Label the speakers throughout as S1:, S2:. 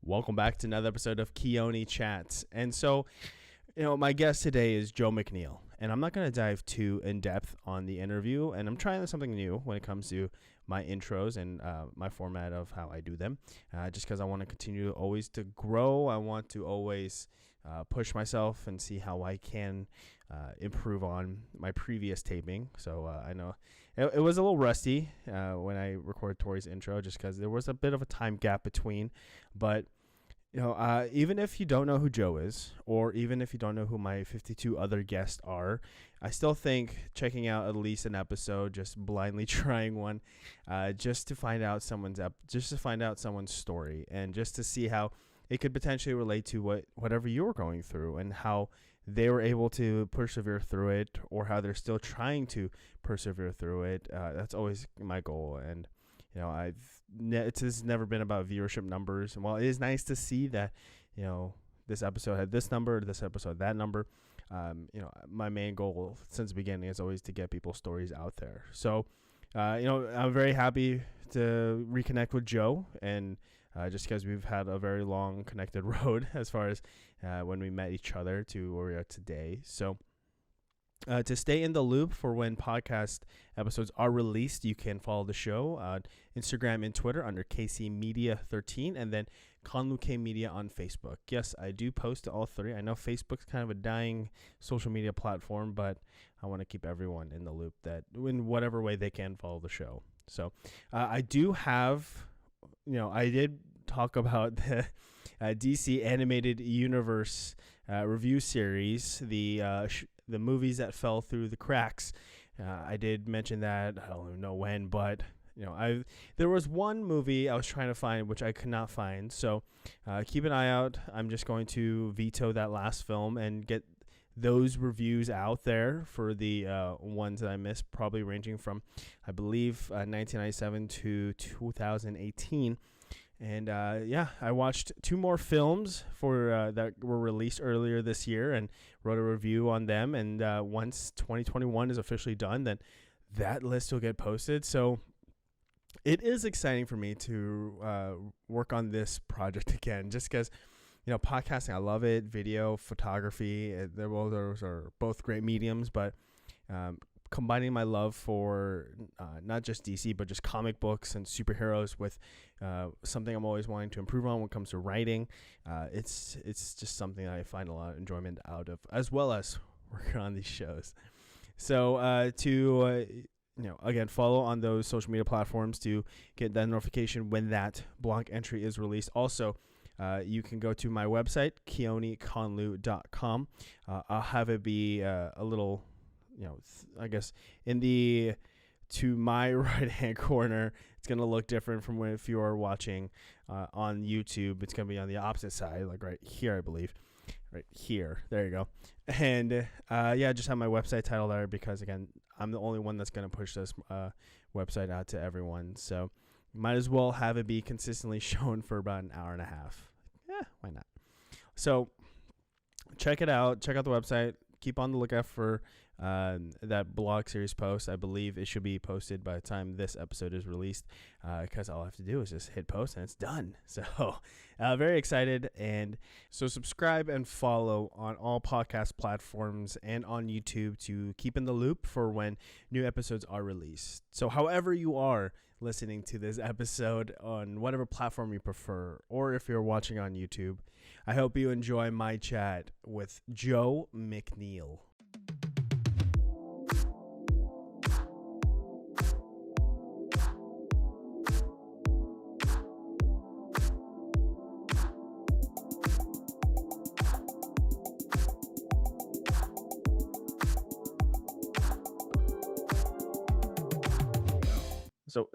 S1: Welcome back to another episode of Keoni Chats. And so, my guest today is Joe McNeil. And I'm not going to dive too in depth on the interview. And I'm trying something new when it comes to my intros and my format of how I do them. Just because I want to continue always to grow. I want to always push myself and see how I can improve on my previous taping. So I know it was a little rusty when I recorded Tori's intro, just because there was a bit of a time gap between. But even if you don't know who Joe is, or even if you don't know who my 52 other guests are, I still think checking out at least an episode, just blindly trying one, just to find out someone's story, and just to see how it could potentially relate to whatever you're going through, and how they were able to persevere through it, or how they're still trying to persevere through it. That's always my goal. And it's never been about viewership numbers. And while it is nice to see that, this episode had this number, this episode that number, my main goal since the beginning is always to get people's stories out there. So, I'm very happy to reconnect with Joe, and just because we've had a very long connected road as far as when we met each other to where we are today. So, to stay in the loop for when podcast episodes are released, you can follow the show on Instagram and Twitter under KC Media 13, and then Conlu K Media on Facebook. Yes, I do post to all three. I know Facebook's kind of a dying social media platform, but I want to keep everyone in the loop that in whatever way they can follow the show. So I do have, I did talk about the DC Animated Universe review series, the movies that fell through the cracks. I did mention that. I don't even know when, but there was one movie I was trying to find which I could not find. So keep an eye out. I'm just going to veto that last film and get those reviews out there for the ones that I missed, probably ranging from, I believe, 1997 to 2018. And I watched two more films for that were released earlier this year and wrote a review on them. And once 2021 is officially done, then that list will get posted. So it is exciting for me to work on this project again, just because, podcasting, I love it. Video, photography, those are both great mediums, but combining my love for not just DC, but just comic books and superheroes with something I'm always wanting to improve on when it comes to writing. It's just something I find a lot of enjoyment out of, as well as working on these shows. So again, follow on those social media platforms to get that notification when that blog entry is released. Also, you can go to my website, keoniconlu.com. I'll have it be a little, I guess to my right hand corner, it's going to look different from if you are watching on YouTube. It's going to be on the opposite side, like right here, I believe. Right here. There you go. And just have my website title there because, again, I'm the only one that's going to push this website out to everyone. So might as well have it be consistently shown for about an hour and a half. Yeah, why not? So check it out. Check out the website. Keep on the lookout for that blog series post. I believe it should be posted by the time this episode is released, because all I have to do is just hit post and it's done. So very excited. And so subscribe and follow on all podcast platforms and on YouTube to keep in the loop for when new episodes are released. So however you are listening to this episode, on whatever platform you prefer, or if you're watching on YouTube, I hope you enjoy my chat with Joe McNeil.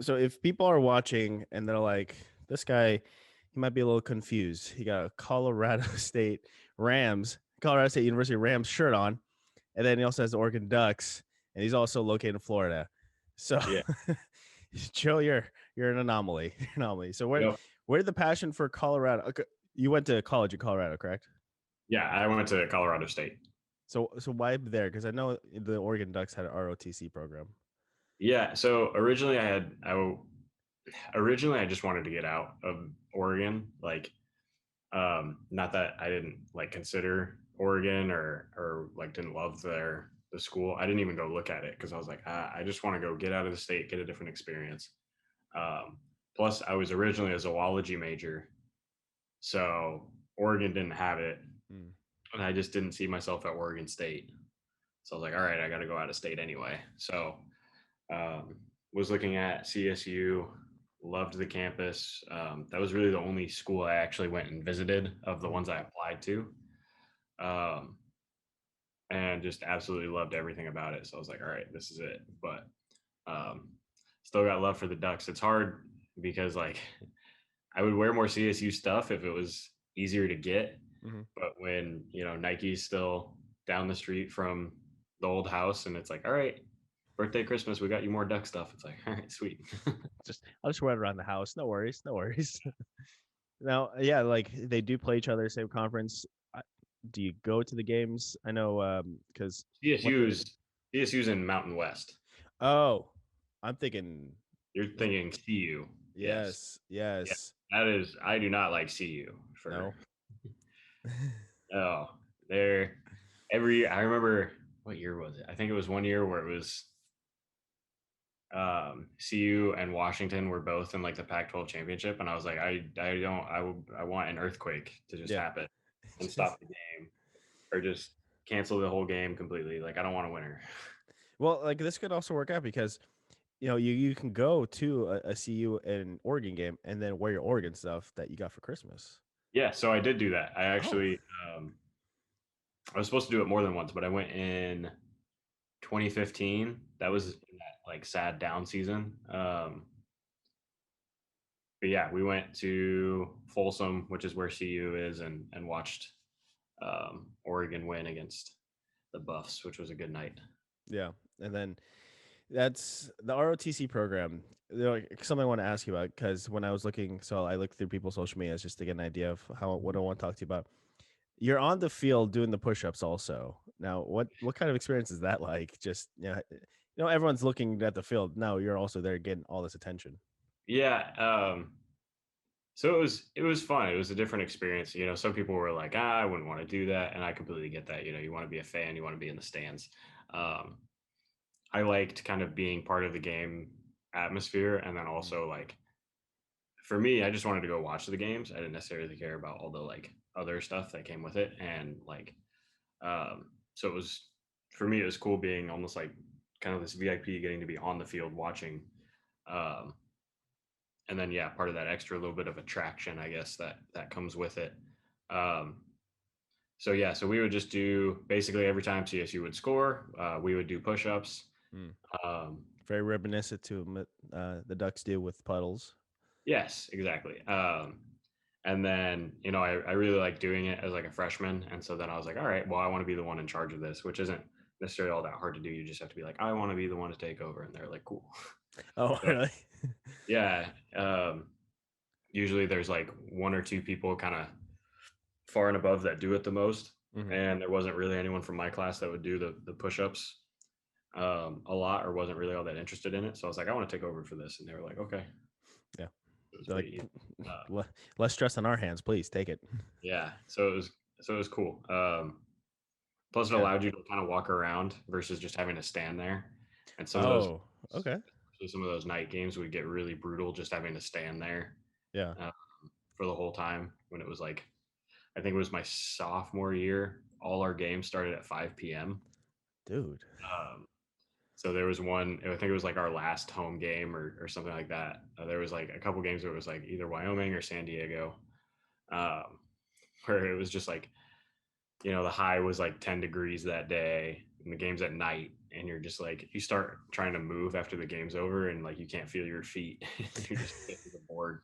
S1: So if people are watching and they're like, this guy, he might be a little confused. He got a Colorado State University Rams shirt on, and then he also has the Oregon Ducks, and he's also located in Florida. So, yeah. Joe, you're an anomaly. So where did the passion for Colorado? Okay, you went to college in Colorado, correct?
S2: Yeah, I went to Colorado State.
S1: So why there? Because I know the Oregon Ducks had an ROTC program.
S2: Yeah, so originally I just wanted to get out of Oregon. Like, Not that I didn't like consider Oregon or like didn't love the school. I didn't even go look at it because I was like, I just want to go get out of the state, get a different experience. Um, Plus, I was originally a zoology major, so Oregon didn't have it,
S1: Mm.
S2: and I just didn't see myself at Oregon State. So I was like, all right, I got to go out of state anyway. So um, was looking at CSU, loved the campus. That was really the only school I actually went and visited of the
S1: Mm.
S2: ones I applied to, um, and just absolutely loved everything about it. So I was like, all right, this is it. But um, still got love for the Ducks. It's hard because like I would wear more CSU stuff if it was easier to get.
S1: Hmm.
S2: But when, Nike's still down the street from the old house and it's like, all right, birthday, Christmas, we got you more duck stuff. It's like, all right, sweet.
S1: I'll just wear it around the house. No worries. No worries. Now, yeah, like they do play each other, same conference. I- Do you go to the games? I know because what the
S2: CSU's in Mountain West.
S1: oh, I'm thinking
S2: You're
S1: is it
S2: thinking CU. Yes.
S1: yes,
S2: Yeah.
S1: yes.
S2: That is, I do not like CU for,
S1: No.
S2: oh, they're I remember, what year was it? I think it was one year where it was CU and Washington were both in like the Pac-12 championship, and I was like, I want an earthquake to just
S1: Yeah.
S2: happen and
S1: Just
S2: stop the game, or just cancel the whole game completely. Like I don't want a winner.
S1: well, like this could also work out because you can go to a CU and Oregon game and then wear your Oregon stuff that you got for Christmas.
S2: Yeah, so I did do that.
S1: Oh,
S2: Um, I was supposed to do it more than once, but I went in 2015. That was
S1: mm,
S2: in that like sad down season. But yeah, we went to Folsom, which is where CU is, and watched Oregon win against the Buffs, which was a good night.
S1: yeah. And then that's the ROTC program. Like, something I want to ask you about because when I was looking, so I looked through people's social medias just to get an idea of how what I want to talk to you about. You're on the field doing the push-ups also. Now, what kind of experience is that like? Just everyone's looking at the field. Now you're also there getting all this attention.
S2: Yeah, so it was fun. It was a different experience. Some people were like, I wouldn't want to do that, and I completely get that. You want to be a fan, you want to be in the stands. Um, I liked kind of being part of the game atmosphere, and then
S1: Mm.
S2: also like for me, I just wanted to go watch the games. I didn't necessarily care about all the like other stuff that came with it, and like so it was for me. It was cool being almost like kind of this VIP, getting to be on the field watching. Um, and then yeah, part of that extra little bit of attraction, I guess that comes with it. Um, so yeah, so we would just do basically every time CSU would score, we would do push-ups.
S1: Mm.
S2: Um,
S1: Very reminiscent to the Ducks do with puddles.
S2: yes, exactly. And then I really like doing it as like a freshman, and so then I was like, all right, well, I want to be the one in charge of this, which isn't necessarily all that hard to do. You just have to be like, I want to be the one to take over, and they're like, cool.
S1: Oh,
S2: So
S1: really?
S2: yeah, usually there's like one or two people kind of far and above that do it the most.
S1: Hmm.
S2: And there wasn't really anyone from my class that would do the push-ups a lot, or wasn't really all that interested in it. So I was like, I want to take over for this, and they were like, okay.
S1: Yeah.
S2: It was
S1: They're like
S2: pretty easy. Uh,
S1: less stress on our hands, please take it.
S2: yeah, so it was cool. Plus, it
S1: Yeah.
S2: allowed you to kind of walk around versus just having to stand there. And some of those,
S1: Oh, okay.
S2: especially some of those night games, would get really brutal just having to stand there
S1: Yeah,
S2: uh, for the whole time. When it was like, I think it was my sophomore year, all our games started at 5 p.m.
S1: dude.
S2: Um, so there was one, I think it was like our last home game or something like that. There was like a couple games where it was like either Wyoming or San Diego, um, where it was just like, the high was like 10 degrees that day and the game's at night. And you're just like, you start trying to move after the game's over and like you can't feel your feet. You're just hitting the board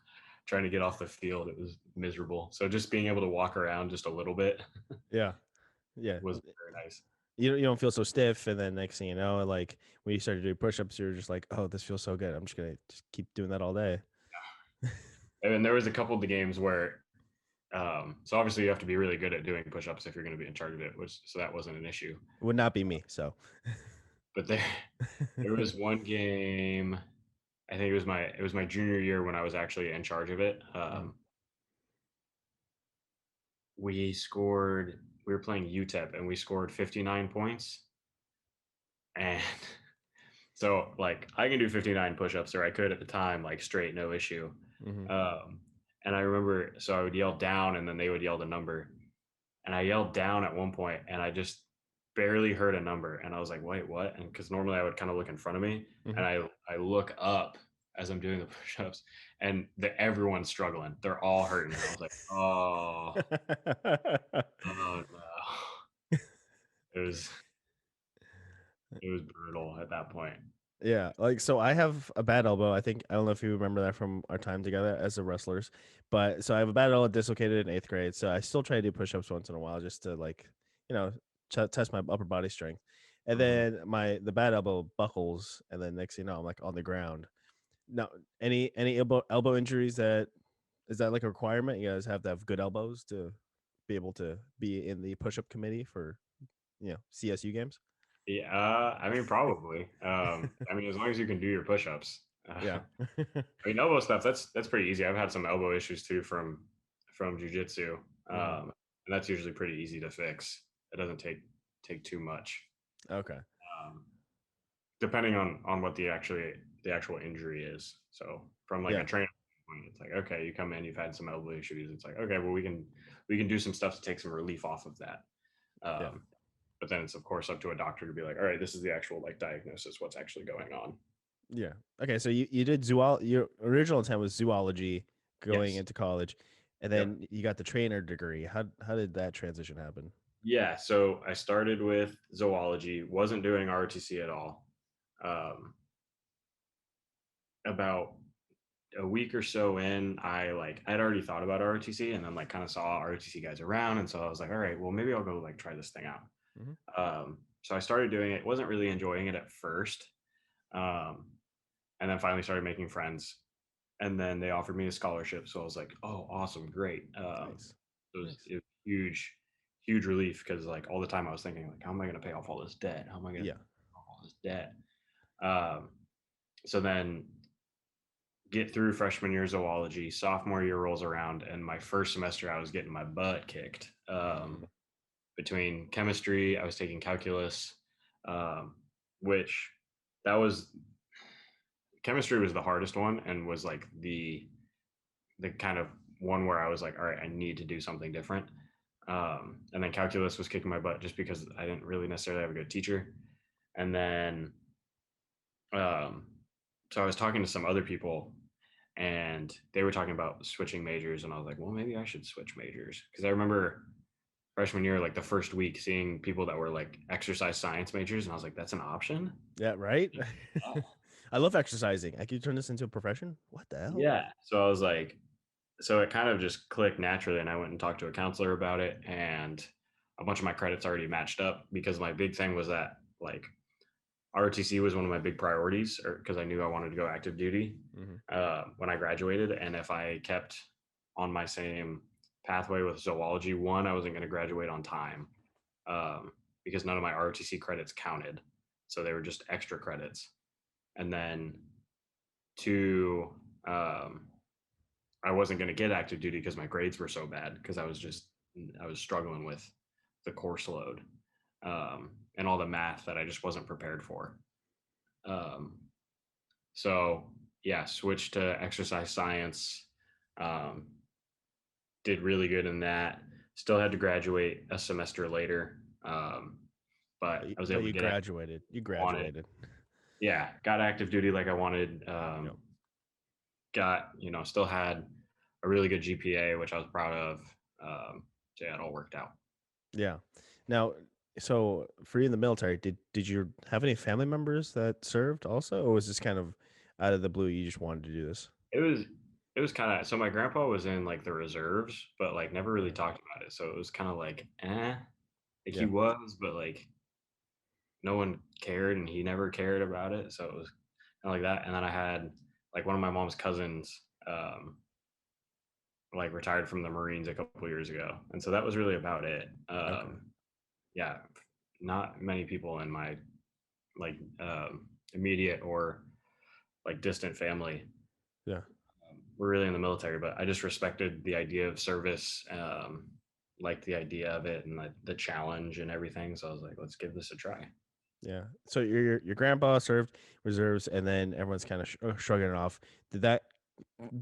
S2: trying to get off the field. It was miserable. So just being able to walk around just a little bit
S1: Yeah, yeah.
S2: was very nice.
S1: You don't feel so stiff, and then next thing you know, like when you start to do push-ups, you're just like, oh, this feels so good. I'm just gonna just keep doing that all day.
S2: And there was a couple of the games where, so obviously you have to be really good at doing push-ups if you're going to be in charge of it, which so that wasn't an issue.
S1: Would not be me. So.
S2: But there was one game. I think it was my junior year when I was actually in charge of it.
S1: Mm.
S2: we were playing UTEP and we scored 59 points. And so like I can do 59 push-ups, or I could at the time, like straight, no issue.
S1: Hmm.
S2: Um, and I remember, so I would yell down and then they would yell the number. And I yelled down at one point and I just barely heard a number. And I was like, wait, what? And because normally I would kind of look in front of me,
S1: Hmm.
S2: and I look up as I'm doing the push-ups, and everyone's struggling. They're all hurting. And I was like, oh no. It was it was brutal at that point.
S1: Yeah, like so I have a bad elbow. I think I don't know if you remember that from our time together as the wrestlers, but so I have a bad elbow dislocated in 8th grade. So I still try to do push-ups once in a while just to like, you know, test my upper body strength. And
S2: Mhm.
S1: then the bad elbow buckles, and then next thing you know, I'm like on the ground. Now, any elbow injuries that is that like a requirement? You guys have to have good elbows to be able to be in the push-up committee for CSU games.
S2: Yeah, I mean, probably. I mean, as long as you can do your push-ups.
S1: Yeah.
S2: I mean, elbow stuff, that's pretty easy. I've had some elbow issues too from jujitsu,
S1: Hmm.
S2: and that's usually pretty easy to fix. It doesn't take too much,
S1: Okay.
S2: um, depending on what the actual injury is. So from like a
S1: Yeah.
S2: trainer point, it's like, okay, you come in, you've had some elbow issues. It's like, okay, well, we can do some stuff to take some relief off of that.
S1: Yeah.
S2: Um, but then it's of course up to a doctor to be like, all right, this is the actual like diagnosis, what's actually going on.
S1: Yeah. Okay. So you did zoology. Your original intent was zoology going
S2: Yes.
S1: into college, and
S2: Yep.
S1: then you got the trainer degree. How did that transition happen?
S2: Yeah. So I started with zoology, wasn't doing ROTC at all. Um, about a week or so in, I'd already thought about ROTC and then like kind of saw ROTC guys around. And so I was like, all right, well, maybe I'll go like try this thing out.
S1: Hmm.
S2: So I started doing it, wasn't really enjoying it at first. Um, and then finally started making friends. And then they offered me a scholarship. So I was like, oh, awesome, great.
S1: Nice. Nice.
S2: It was huge relief because like all the time I was thinking like, how am I going to pay off all this debt? How am I going to
S1: Yeah.
S2: pay off all this debt? Um, so then get through freshman year zoology, sophomore year rolls around, and my first semester I was getting my butt kicked.
S1: Mm.
S2: Between chemistry, I was taking calculus, um, which that was chemistry was the hardest one and was like the kind of one where I was like, all right, I need to do something different. And then calculus was kicking my butt just because I didn't really necessarily have a good teacher. And then, um, so I was talking to some other people and they were talking about switching majors. And I was like, well, maybe I should switch majors. Cause I remember freshman year, like the first week, seeing people that were like exercise science majors. And I was like, that's an option.
S1: Yeah. Right.
S2: Yeah.
S1: I love exercising. I could turn this into a profession. What the hell?
S2: Yeah. So I was like, so it kind of just clicked naturally, and I went and talked to a counselor about it, and a bunch of my credits already matched up because my big thing was that like ROTC was one of my big priorities, or because I knew I wanted to go active duty
S1: Hmm.
S2: when I graduated, and if I kept on my same pathway with zoology, one, I wasn't going to graduate on time, um, because none of my ROTC credits counted, so they were just extra credits, and then two. Um, I wasn't going to get active duty because my grades were so bad because I was struggling with the course load, and all the math that I just wasn't prepared for. Um, so yeah, switched to exercise science. Um, did really good in that. Still had to graduate a semester later, but I was
S1: But
S2: able to
S1: you
S2: get active
S1: graduated. You
S2: duty like I wanted.
S1: graduated.
S2: Yeah, got active duty like I wanted.
S1: Yep.
S2: Got still had a really good GPA, which I was proud of. So yeah, it all worked out.
S1: Yeah. Now, so for you in the military, did you have any family members that served also, or was this kind of out of the blue? You just wanted to do this.
S2: It was it was kind of, so my grandpa was in like the reserves, but like never really
S1: Okay.
S2: talked about it. So it was kind of like like he
S1: Yeah.
S2: was, but like no one cared, and he never cared about it. So it was kind of like that. And then I had like one of my mom's cousins, like retired from the Marines a couple years ago, and so that was really about it.
S1: Okay.
S2: Yeah, not many people in my like immediate or like distant family
S1: Yeah.
S2: were really in the military, but I just respected the idea of service. liked the idea of it and like the challenge and everything. So I was like, let's give this a try.
S1: Yeah. So your grandpa served reserves, and then everyone's kind of shrugging it off. Did that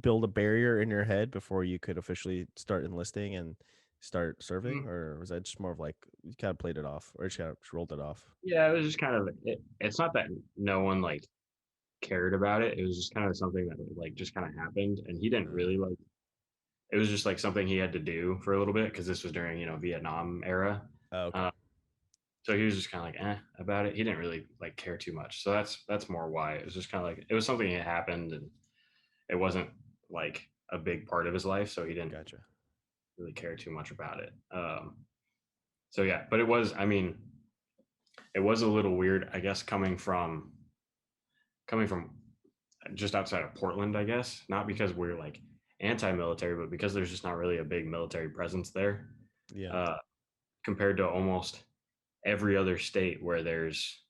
S1: build a barrier in your head before you could officially start enlisting and start serving,
S2: Mm,
S1: or was that just more of like you kind of played it off, or just kind of just rolled it off?
S2: yeah, it was just kind of it's not that no one like cared about it. It was just kind of something that like just kind of happened, and he didn't
S1: Uh,
S2: really like. It was just like something he had to do for a little bit because this was during Vietnam era.
S1: okay.
S2: Uh, so he was just kind of like about it. He didn't really like care too much. So that's more why it was just kind of like it was something that happened and it wasn't like a big part of his life, so he didn't
S1: Gotcha.
S2: really care too much about it. So yeah, but it was. I mean, it was a little weird, I guess, coming from just outside of Portland, I guess. Not because we're like anti-military, but because there's just not really a big military presence there,
S1: Yeah.
S2: uh, compared to almost every other state where there's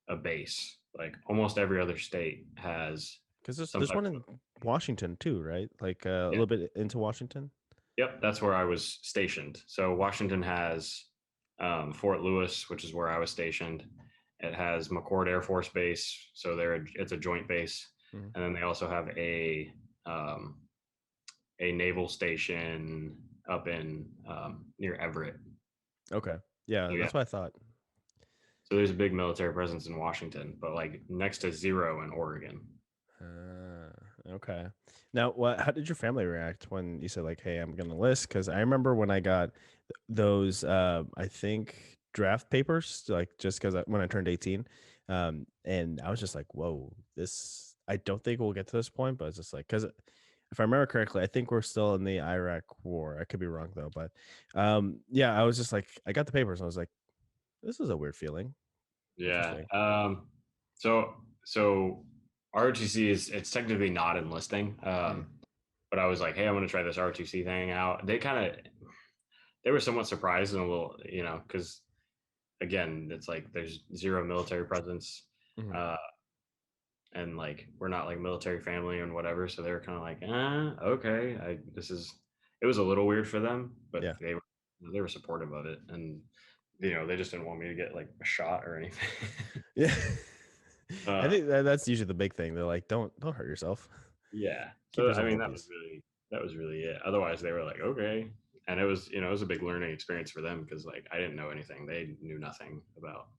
S2: a base. Like almost every other state has
S1: Because
S2: some
S1: there's
S2: type
S1: one
S2: of.
S1: in Washington too, right? Like a
S2: Yeah.
S1: little bit into Washington.
S2: Yep, that's where I was stationed. So Washington has Fort Lewis, which is where I was stationed. It has McCord Air Force Base, so it's a joint base,
S1: Mhm.
S2: and then they also have um, a naval station up in near Everett.
S1: Okay. Yeah,
S2: So yeah,
S1: that's what I thought.
S2: so there's a big military presence in Washington, but like next to zero in Oregon.
S1: Okay. Now, what? How did your family react when you said like, "Hey, I'm gonna list"? Because I remember when I got those, I think draft papers, like just because when I turned 18, and I was just like, "Whoa, this." I don't think we'll get to this point, but it's just like because if I remember correctly, I think we're still in the Iraq War. I could be wrong though, but yeah, I was just like, I got the papers. And I was like, "This is a weird feeling.
S2: Yeah.
S1: Interesting."
S2: So ROTC is it's technically not enlisting.
S1: Mm,
S2: But I was like, hey, I'm gonna try this ROTC thing out. They were somewhat surprised and a little, because again, it's like there's zero military presence,
S1: mhm.
S2: uh, and like we're not like military family and whatever. So they were kind of like, okay, It was a little weird for them, but
S1: Yeah.
S2: they were supportive of it, and they just didn't want me to get like a shot or anything.
S1: Yeah. I
S2: uh,
S1: think that's usually the big thing. They're like, don't hurt yourself.
S2: Yeah.
S1: Keep
S2: So I
S1: yourself
S2: mean
S1: in peace.
S2: that was really it. Otherwise they were like, okay. And it was a big learning experience for them because like I didn't know anything. They knew nothing about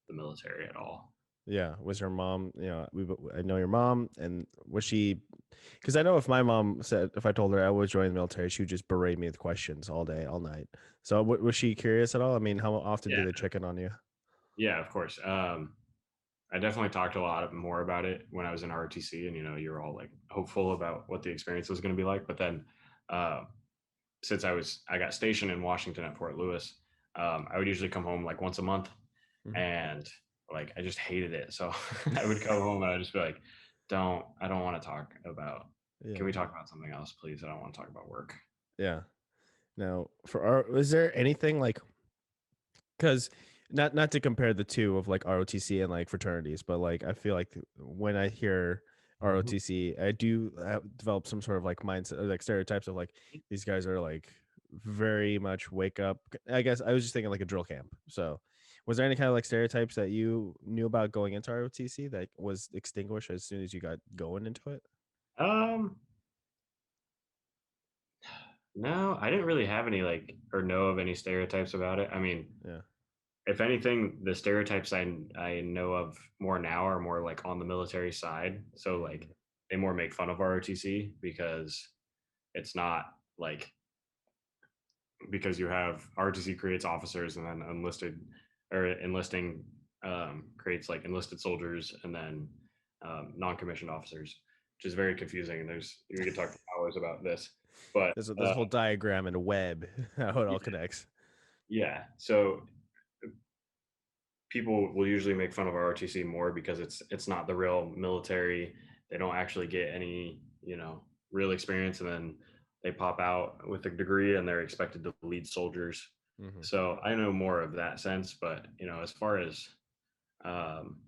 S2: the military at all.
S1: Yeah. Was your mom, I know your mom, and was she, because I know if my mom said, if I told her I was joining the military, she would just berate me with questions all day, all night. So was she curious at all? I mean, how often do
S2: Yeah.
S1: they check in on you?
S2: Yeah, of course. I definitely talked a lot more about it when I was in ROTC and you were all like hopeful about what the experience was going to be like. But then uh, since I got stationed in Washington at Fort Lewis, I would usually come home like once a month
S1: Hmm.
S2: and like I just hated it. So I would come home and I'd just be like, I don't want to talk about. Can
S1: Yeah.
S2: we talk about something else, please? I don't want to talk about work.
S1: Yeah. Now, is there anything like, because not to compare the two of like ROTC and like fraternities, but like I feel like when I hear
S2: Mhm.
S1: ROTC, I do develop some sort of like mindset or like stereotypes of like these guys are like very much wake up. I guess I was just thinking like a drill camp. So, was there any kind of like stereotypes that you knew about going into ROTC that was extinguished as soon as you got going into it?
S2: Um, no, I didn't really have any like or know of any stereotypes about it. I mean,
S1: Yeah.
S2: if anything, the stereotypes I know of more now are more like on the military side. So like
S1: Mm,
S2: they more make fun of ROTC because it's not like because you have ROTC creates officers and then enlisting creates like enlisted soldiers and then non-commissioned officers, which is very confusing. And we could talk for hours about this, but
S1: there's a whole diagram and a web how it all connects.
S2: yeah. So people will usually make fun of ROTC more because it's not the real military. They don't actually get any real experience, and then they pop out with a degree and they're expected to lead soldiers.
S1: Hmm.
S2: So I know more of that sense, but as far as um,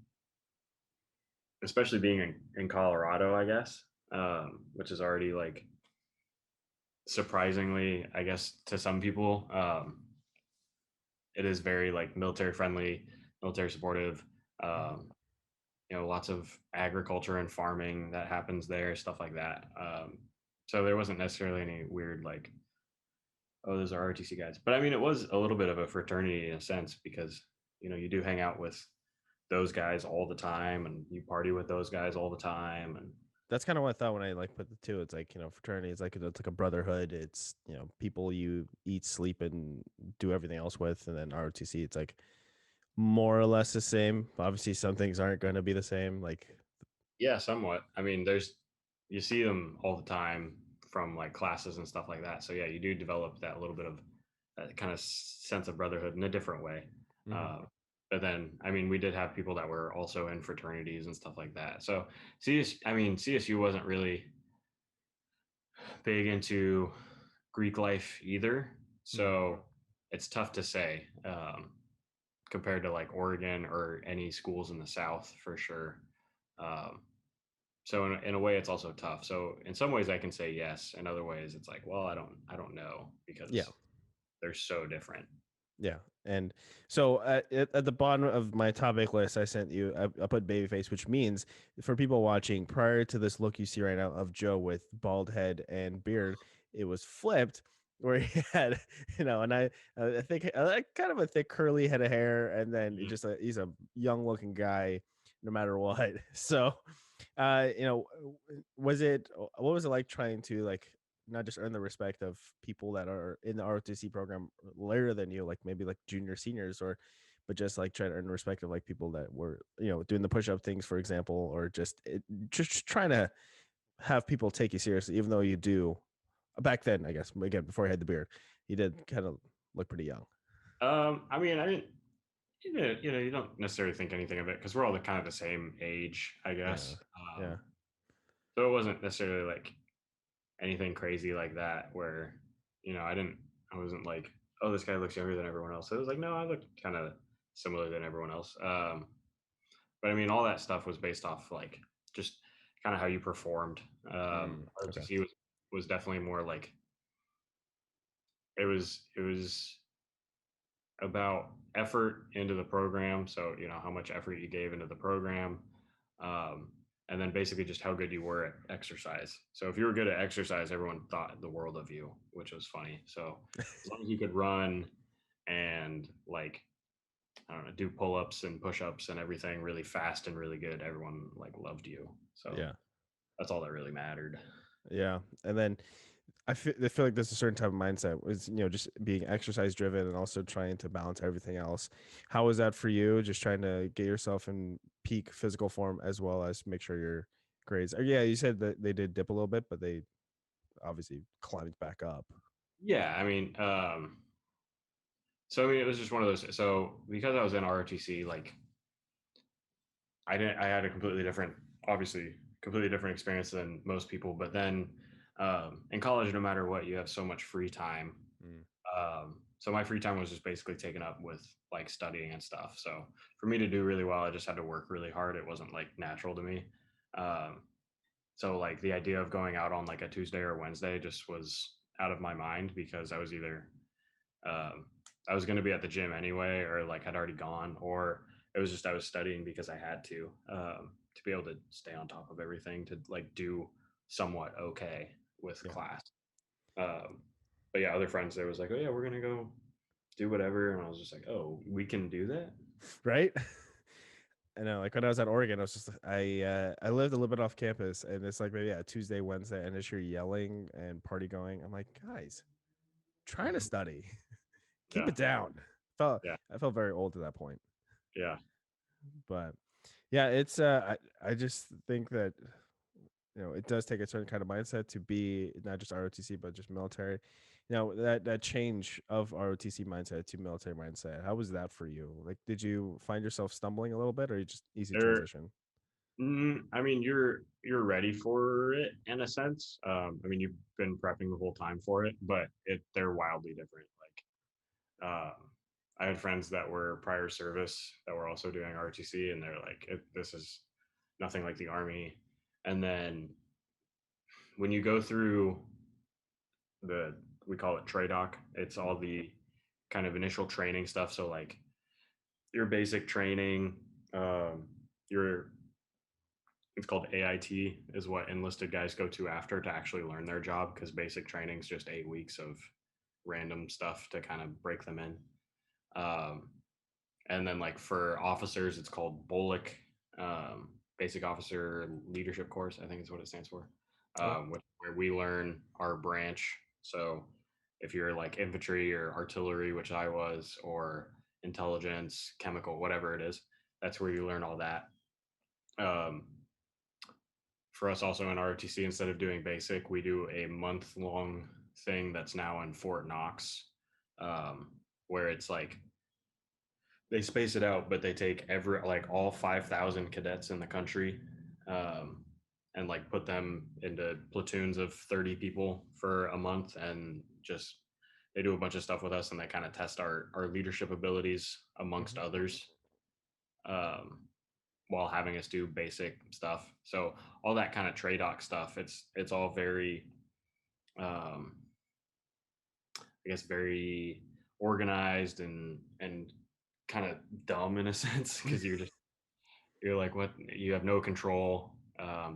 S2: especially being in Colorado, I guess, which is already like surprisingly, I guess to some people, it is very like military friendly, military supportive. Um, lots of agriculture and farming that happens there, stuff like that. So there wasn't necessarily any weird like, oh, those are ROTC guys. But I mean, it was a little bit of a fraternity in a sense because you do hang out with those guys all the time, and you party with those guys all the time, and
S1: That's kind of what I thought when I like put the two. It's like, fraternity is it's like a brotherhood. It's, people you eat, sleep, and do everything else with. And then ROTC, it's like more or less the same. Obviously, some things aren't going to be the same. Like,
S2: yeah, somewhat. I mean, you see them all the time from like classes and stuff like that. So yeah, you do develop that little bit of that kind of sense of brotherhood in a different way.
S1: mhm.
S2: Uh, but then, I mean, we did have people that were also in fraternities and stuff like that. So CSU wasn't really big into Greek life either.
S1: Mm.
S2: So it's tough to say compared to like Oregon or any schools in the South for sure. Um, so in a way, it's also tough. So in some ways, I can say yes. In other ways, it's like, well, I don't know
S1: Yeah.
S2: because they're so different.
S1: Yeah. And so at the bottom of my topic list, I sent you, I put babyface, which means for people watching, prior to this look you see right now of Joe with bald head and beard, it was flipped where he had, and I think like kind of a thick curly head of hair. And then
S2: Mhm.
S1: he's a young looking guy no matter what. So, what was it like trying to like not just earn the respect of people that are in the ROTC program later than you, like maybe like junior seniors, but just like try to earn the respect of like people that were, doing the push up things, for example, or just trying to have people take you seriously, even though you do back then, I guess, again, before I had the beard, you did kind of look pretty young.
S2: I mean, I didn't. You don't necessarily think anything of it because we're all the kind of the same age, I
S1: Yeah.
S2: guess.
S1: Yeah.
S2: So it wasn't necessarily like anything crazy like that where I wasn't like, oh, this guy looks younger than everyone else. So it was like, no, I look kind of similar than everyone else. But I mean, all that stuff was based off like just kind of how you performed.
S1: Okay.
S2: ROTC was definitely more like it was about effort into the program. So how much effort you gave into the program, um, and then basically just how good you were at exercise. So if you were good at exercise, everyone thought the world of you, which was funny. So as long as you could run and like I don't know, do pull-ups and push-ups and everything really fast and really good, everyone like loved you. So
S1: Yeah.
S2: that's all that really mattered.
S1: Yeah. And then I feel like there's a certain type of mindset was, just being exercise driven and also trying to balance everything else. How was that for you? Just trying to get yourself in peak physical form as well as make sure your grades. Or yeah, you said that they did dip a little bit, but they obviously climbed back up.
S2: Yeah, I mean, so I mean, it was just one of those. So because I was in ROTC, like I had a completely different, obviously, completely different experience than most people. But then in college, no matter what, you have so much free time.
S1: Mm,
S2: So my free time was just basically taken up with like studying and stuff. So for me to do really well, I just had to work really hard. It wasn't like natural to me. Um, so like the idea of going out on like a Tuesday or Wednesday just was out of my mind because um, I was going to be at the gym anyway, or like had already gone, or it was just I was studying because I had to be able to stay on top of everything to like do somewhat okay with
S1: yeah.
S2: class. Um, but yeah, other friends there was like, oh yeah, we're gonna go do whatever, and I was just like, oh, we can do that.
S1: Right. I know, like when I was at Oregon, I was just I lived a little bit off campus, and it's like maybe yeah Tuesday, Wednesday, and as you're yelling and party going, I'm like, guys, trying to study, keep
S2: Yeah,
S1: it down. Felt
S2: yeah,
S1: I felt very old at that point,
S2: yeah.
S1: but yeah, it's I just think that it does take a certain kind of mindset to be not just ROTC but just military. That change of ROTC mindset to military mindset. How was that for you? Like, did you find yourself stumbling a little bit, or you just easy
S2: There,
S1: transition?
S2: I mean, you're ready for it in a sense. I mean, you've been prepping the whole time for it, but they're wildly different. Like, I had friends that were prior service that were also doing RTC, and they're like, "This is nothing like the army." And then when you go through the we call it TRADOC. It's all the kind of initial training stuff. So like your basic training, your it's called AIT is what enlisted guys go to after to actually learn their job because basic training is just 8 weeks of random stuff to kind of break them in. Um, and then like for officers, it's called BOLIC, Basic Officer Leadership Course. I think is what it stands for.
S1: Oh,
S2: Where we learn our branch. So if you're like infantry or artillery, which I was, or intelligence, chemical, whatever it is, that's where you learn all that. Um, for us also in ROTC, instead of doing basic, we do a month long thing that's now in Fort Knox, um, where it's like they space it out, but they take every like all 5,000 cadets in the country, um, and like put them into platoons of 30 people for a month, and just they do a bunch of stuff with us, and they kind of test our leadership abilities amongst
S1: hmm.
S2: others, um, while having us do basic stuff. So all that kind of trade-off stuff, it's all very, um, I guess, very organized and kind of dumb in a sense because you're like, what, you have no control.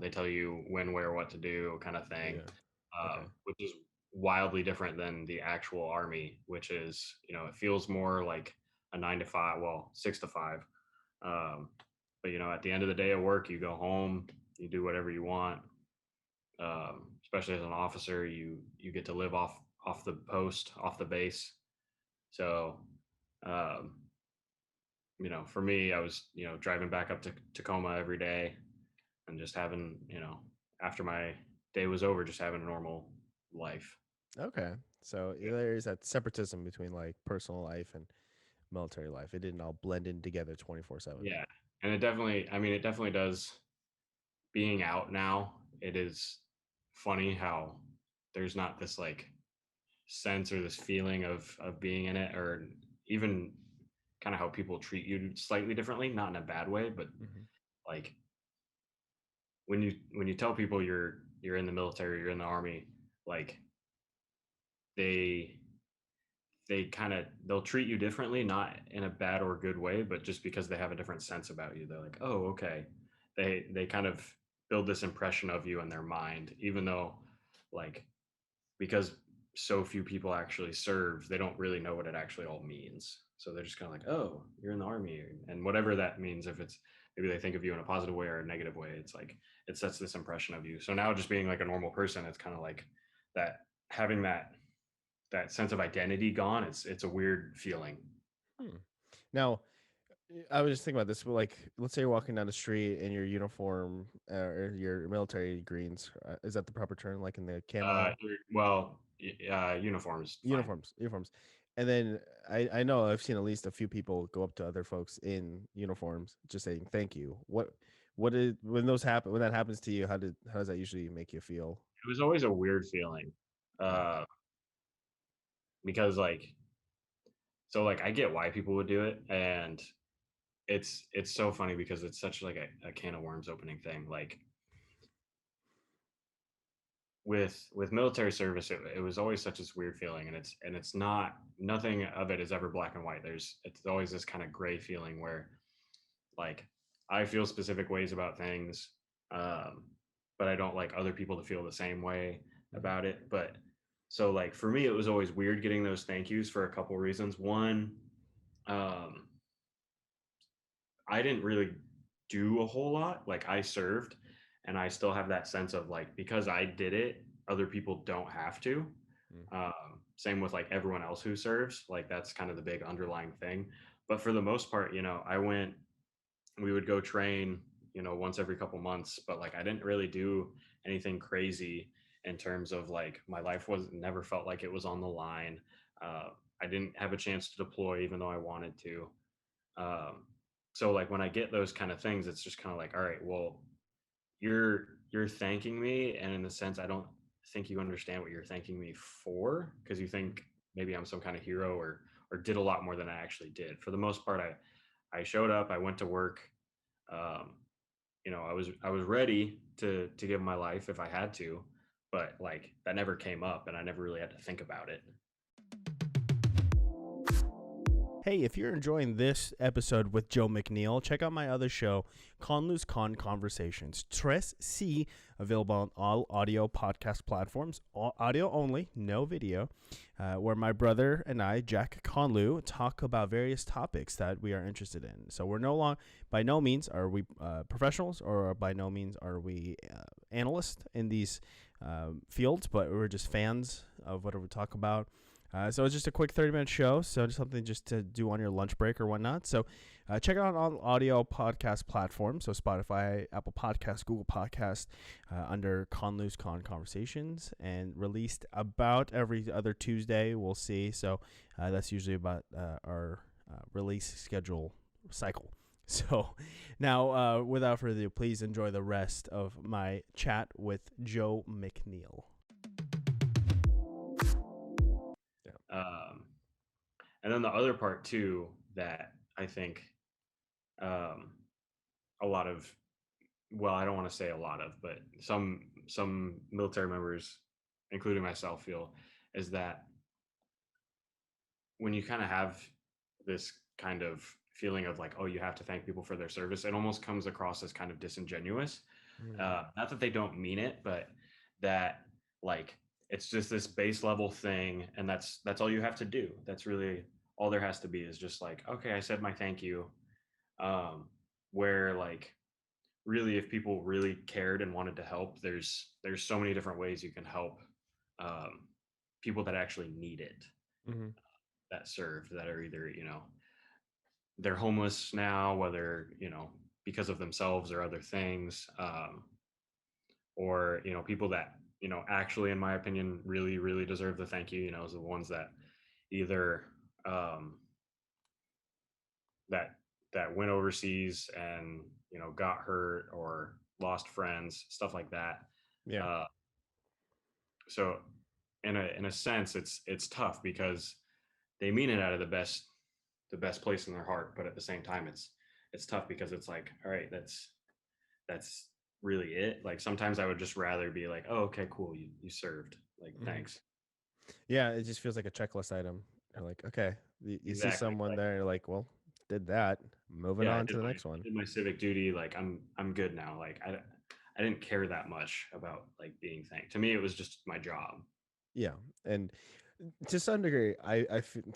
S2: They tell you when, where, what to do, kind of thing,
S1: Yeah. Okay.
S2: which is wildly different than the actual army, which is, it feels more like a 9 to 5, well, 6 to 5. Um, but at the end of the day at work, you go home, you do whatever you want. Especially as an officer, you get to live off the post, off the base. So, um, for me, I was, driving back up to Tacoma every day and just having, after my day was over, just having a normal life.
S1: Okay. So there is that separatism between like personal life and military life. It didn't all blend in together 24/7.
S2: Yeah. And it definitely, I mean, it definitely does. Being out now, it is funny how there's not this like sense or this feeling of being in it, or even kind of how people treat you slightly differently, not in a bad way, but
S1: Hmm.
S2: like when you tell people you're in the military, you're in the army, like they they'll treat you differently, not in a bad or good way, but just because they have a different sense about you. They're like, oh, okay. They kind of build this impression of you in their mind, even though, like, because so few people actually serve, they don't really know what it actually all means. So they're just kind of like, oh, you're in the army, and whatever that means, if it's maybe they think of you in a positive way or a negative way, it's like it sets this impression of you. So now just being like a normal person, it's kind of like that, having that sense of identity gone. It's a weird feeling.
S1: Hmm. Now, I was just thinking about this, but like, let's say you're walking down the street in your uniform or your military greens. Is that the proper term? Like in the camo
S2: Well, uniform is fine.
S1: uniforms, and then I know I've seen at least a few people go up to other folks in uniforms just saying thank you. What is when those happen? When that happens to you, how does that usually make you feel?
S2: It was always a weird feeling,
S1: Yeah.
S2: uh, because like, so like I get why people would do it, and it's so funny because it's such like a can of worms opening thing. Like with military service, it was always such this weird feeling, and it's not, nothing of it is ever black and white. It's always this kind of gray feeling where like I feel specific ways about things, um, but I don't like other people to feel the same way
S1: Mhm.
S2: about it. But so like for me, it was always weird getting those thank yous for a couple reasons. One, um, I didn't really do a whole lot. Like I served, and I still have that sense of like, because I did it, other people don't have to.
S1: Mm.
S2: Same with like everyone else who serves. Like that's kind of the big underlying thing. But for the most part, we would go train, once every couple months, but like I didn't really do anything crazy in terms of like my life was never felt like it was on the line. Uh, I didn't have a chance to deploy even though I wanted to. Um, so like when I get those kind of things, it's just kind of like, all right, well, you're thanking me, and in a sense, I don't think you understand what you're thanking me for, because you think maybe I'm some kind of hero, or did a lot more than I actually did. For the most part, I showed up, I went to work. Um, I was ready to give my life if I had to, but like that never came up and I never really had to think about it.
S1: Hey, if you're enjoying this episode with Joe McNeil, check out my other show, Conlu's Con Conversations. Tres C, available on all audio podcast platforms, audio only, no video, where my brother and I, Jack Conlu, talk about various topics that we are interested in. So we're by no means are we professionals, or by no means are we analysts in these fields, but we're just fans of whatever we talk about. So it's just a quick 30-minute show, so just something just to do on your lunch break or whatnot. So check it out on audio podcast platforms, so Spotify, Apple Podcasts, Google Podcasts, under Conlu's Con Conversations, and released about every other Tuesday. We'll see. So that's usually about our release schedule cycle. So now, without further ado, please enjoy the rest of my chat with Joe McNeil.
S2: And then the other part too that I think a lot of, well, I don't want to say a lot of, but some military members, including myself, feel is that when you kind of have this kind of feeling of like, oh, you have to thank people for their service, it almost comes across as kind of disingenuous. Not that they don't mean it, but that like it's just this base level thing, and that's all you have to do. That's really all there has to be, is just like, okay, I said my thank you. Where like really, if people really cared and wanted to help, there's so many different ways you can help people that actually need it, that served, that are either, they're homeless now, whether, because of themselves or other things, or, people that, actually, in my opinion, really, really deserve the thank you, is the ones that either that that went overseas and, got hurt or lost friends, stuff like that.
S1: Yeah.
S2: So in a sense, it's tough because they mean it out of the best place in their heart, but at the same time it's tough because it's like, all right, that's really it. Like sometimes I would just rather be like, oh, okay, cool, you served, like, thanks.
S1: Yeah, it just feels like a checklist item. You're like, okay, you see
S2: Exactly.
S1: someone
S2: Like,
S1: there, you're like, well, did that. Moving
S2: yeah,
S1: on to the next
S2: I
S1: one.
S2: did my civic duty. Like I'm good now. Like I didn't care that much about like being thanked. To me, it was just my job.
S1: Yeah, and to some degree,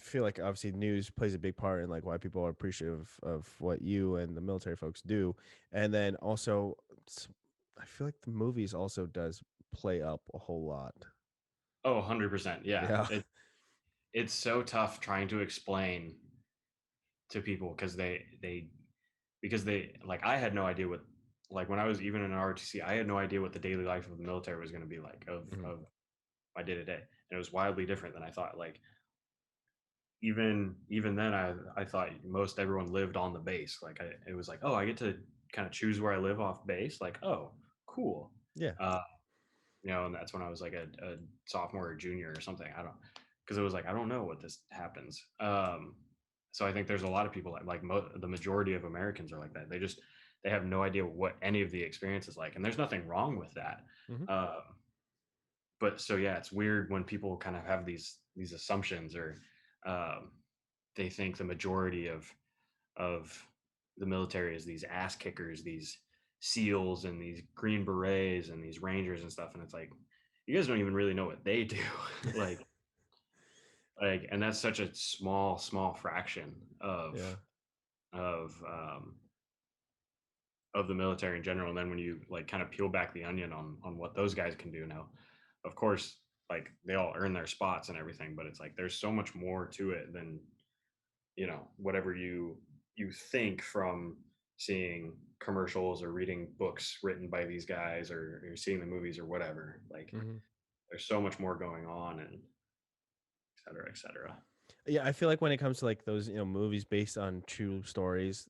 S1: feel like obviously news plays a big part in like why people are appreciative of what you and the military folks do, and then also, I feel like the movies also does play up a whole lot.
S2: Oh, 100%. Yeah.
S1: Yeah.
S2: It's so tough trying to explain to people because they like, I had no idea what, like when I was even in an ROTC, I had no idea what the daily life of the military was going to be like, of my day to day. And it was wildly different than I thought. Like even then I thought most everyone lived on the base. Like it was like, oh, I get to kind of choose where I live off base. Like, oh, cool.
S1: Yeah.
S2: Uh, and that's when I was like a sophomore or junior or something. I don't, because it was like, I don't know what this happens. So I think there's a lot of people like the majority of Americans are like that. They have no idea what any of the experience is like, and there's nothing wrong with that. But so yeah, it's weird when people kind of have these assumptions, or um, they think the majority of the military is these ass kickers, these SEALs and these Green Berets and these Rangers and stuff, and it's like, you guys don't even really know what they do. like and that's such a small fraction
S1: Yeah.
S2: of um of the military in general. And then when you like kind of peel back the onion on what those guys can do now, of course, like they all earn their spots and everything, but it's like there's so much more to it than, whatever you think from seeing commercials or reading books written by these guys, or seeing the movies or whatever. Like there's so much more going on, and et cetera, et cetera.
S1: Yeah, I feel like when it comes to like those, movies based on true stories,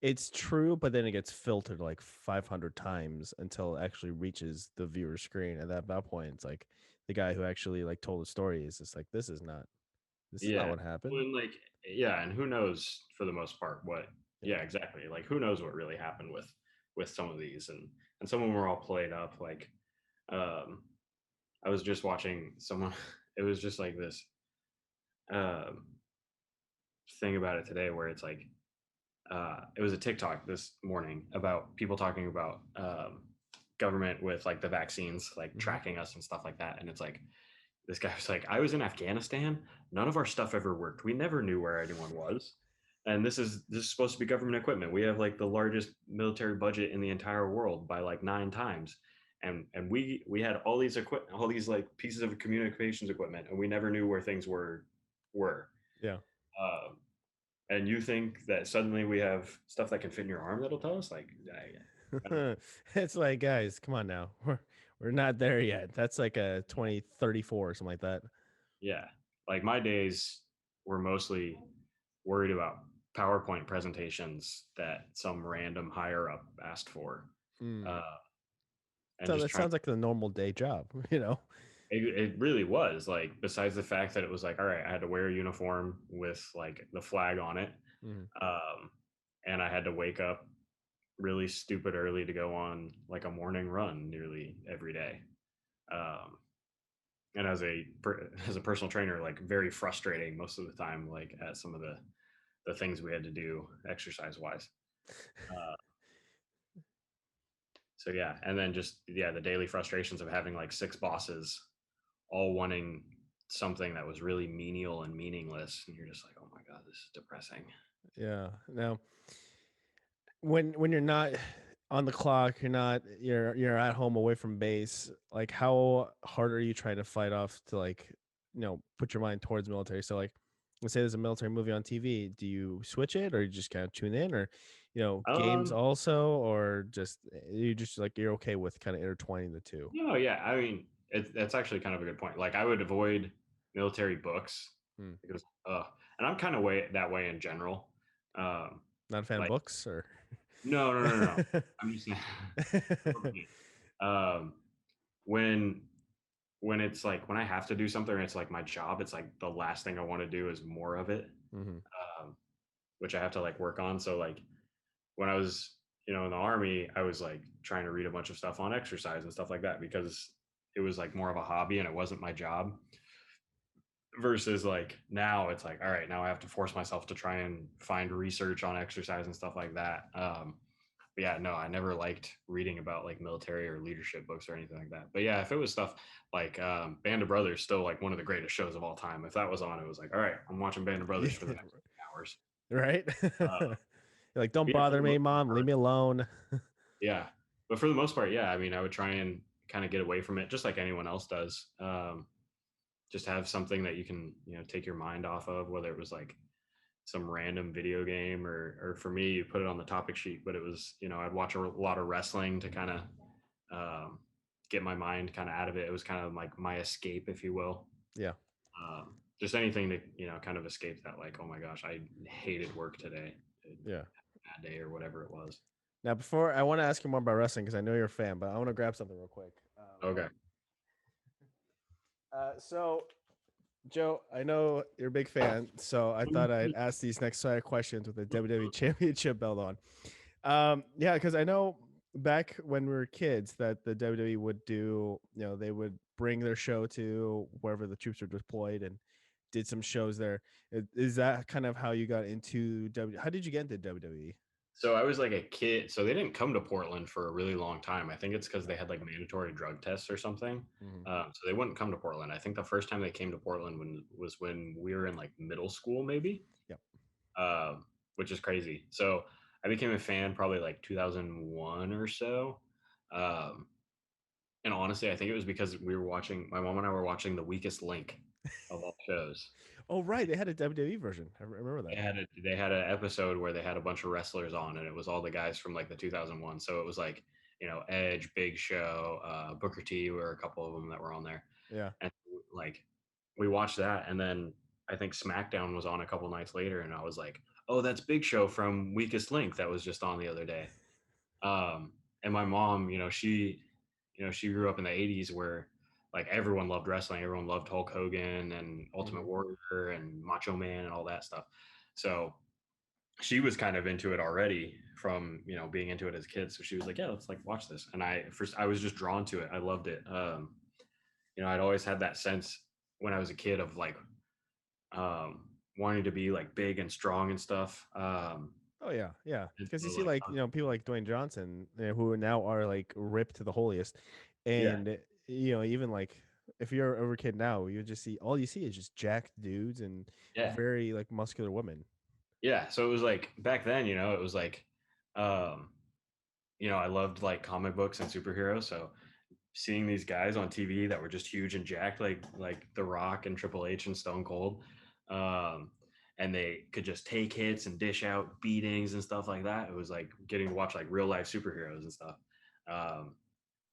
S1: it's true, but then it gets filtered like 500 times until it actually reaches the viewer screen. And at that point, it's like the guy who actually like told the story is just like, this is not
S2: Yeah.
S1: what happened.
S2: Well, and like, yeah, and who knows for the most part what,
S1: Yeah.
S2: yeah, exactly. Like who knows what really happened with some of these, and some of them were all played up. Like um I was just watching someone. It was just like this um, thing about it today, where it's like it was a TikTok this morning about people talking about government with like the vaccines, like
S1: Hmm.
S2: tracking us and stuff like that. And it's like this guy was like, "I was in Afghanistan. None of our stuff ever worked. We never knew where anyone was. And this is supposed to be government equipment. We have like the largest military budget in the entire world by like 9 times." And we had all these equipment, all these like pieces of communications equipment, and we never knew where things were.
S1: Yeah.
S2: Um, and you think that suddenly we have stuff that can fit in your arm that'll tell us, like, I don't know.
S1: It's like, guys, come on now. We're not there yet. That's like a 2034 or something like that.
S2: Yeah, like my days were mostly worried about PowerPoint presentations that some random higher up asked for,
S1: Mm.
S2: uh, and
S1: So
S2: just
S1: that
S2: trying.
S1: sounds like the normal day job, you know?
S2: It really was like, besides the fact that it was like, all right, I had to wear a uniform with like the flag on it,
S1: Mm.
S2: um, and I had to wake up really stupid early to go on like a morning run nearly every day. Um, and as a personal trainer, like very frustrating most of the time, like at some of the things we had to do exercise wise. Uh, so yeah, and then just yeah, the daily frustrations of having like six bosses all wanting something that was really menial and meaningless, and you're just like, oh my god, this is depressing.
S1: Yeah. Now, when you're not on the clock, you're at home away from base, like how hard are you trying to fight off to like, put your mind towards military? So like let's say there's a military movie on TV, do you switch it or you just kind of tune in or games
S2: Um,
S1: also or just you just like you're okay with kind of intertwining the two?
S2: no, yeah, I mean, that's actually kind of a good point. Like, I would avoid military books
S1: Hmm.
S2: because, and I'm kind of way that way in general. Um,
S1: Not a fan of
S2: like,
S1: books or
S2: no, no, no, no, no. I'm just saying, um, when it's like when I have to do something, it's like my job. It's like the last thing I want to do is more of it,
S1: Hmm.
S2: um, which I have to like work on. So like when I was, in the army, I was like trying to read a bunch of stuff on exercise and stuff like that because it was like more of a hobby and it wasn't my job. Versus like now, it's like, all right, now I have to force myself to try and find research on exercise and stuff like that. But yeah, no, I never liked reading about like military or leadership books or anything like that. But yeah, if it was stuff like Band of Brothers, still like one of the greatest shows of all time. If that was on, it was like, all right, I'm watching Band of Brothers for the
S1: Yeah,
S2: next hours.
S1: right.
S2: Uh,
S1: You're like, don't
S2: but yeah, for
S1: bother
S2: the
S1: me,
S2: most
S1: mom, leave
S2: part,
S1: me alone.
S2: yeah. But for the most part, yeah. I mean, I would try and kind of get away from it, just like anyone else does. Just have something that you can, take your mind off of, whether it was like some random video game or for me, you put it on the topic sheet, but it was, I'd watch a lot of wrestling to kind of um, get my mind kind of out of it. It was kind of like my escape, if you will.
S1: Yeah,
S2: Just anything to, kind of escape that, like, oh my gosh, I hated work today,
S1: yeah.
S2: that day or whatever it was.
S1: Now, before I want to ask you more about wrestling because I know you're a fan, but I want to grab something real quick.
S2: Okay.
S1: So, Joe, I know you're a big fan, so I thought I'd ask these next set of questions with the WWE Championship belt on. Yeah, because I know back when we were kids that the WWE would do, they would bring their show to wherever the troops were deployed and did some shows there. Is that kind of how you got into W? How did you get into WWE?
S2: So I was like a kid. So they didn't come to Portland for a really long time. I think it's because they had like mandatory drug tests or something.
S1: Mm-hmm.
S2: So they wouldn't come to Portland. I think the first time they came to Portland was when we were in like middle school, maybe,
S1: Yep.
S2: um, which is crazy. So I became a fan probably like 2001 or so. Um, and honestly, I think it was because my mom and I were watching The Weakest Link of all shows.
S1: Oh, right, they had a WWE version. I remember that.
S2: They had an episode where they had a bunch of wrestlers on, and it was all the guys from like the 2001. So it was like, Edge, Big Show, Booker T were a couple of them that were on there,
S1: Yeah.
S2: and like we watched that, and then I think SmackDown was on a couple nights later, and I was like, oh, that's Big Show from Weakest Link that was just on the other day. Um, and my mom, she grew up in the 80s where like everyone loved wrestling, everyone loved Hulk Hogan and Ultimate
S1: Hmm.
S2: Warrior and Macho Man and all that stuff. So she was kind of into it already from, being into it as a kid. So she was like, yeah, let's like watch this. And I was just drawn to it. I loved it. I'd always had that sense when I was a kid of like wanting to be like big and strong and stuff.
S1: Oh yeah, yeah.
S2: And
S1: Because
S2: so
S1: you see,
S2: like
S1: like people like Dwayne Johnson, who now are like ripped to the holiest,
S2: yeah,
S1: and even like if you're a kid now, you just see all you see is just jacked dudes and
S2: yeah,
S1: very like muscular women.
S2: yeah. So it was like back then, it was like, um, I loved like comic books and superheroes. So seeing these guys on TV that were just huge and jacked, like The Rock and Triple H and Stone Cold, um, and they could just take hits and dish out beatings and stuff like that. It was like getting to watch like real life superheroes and stuff, um,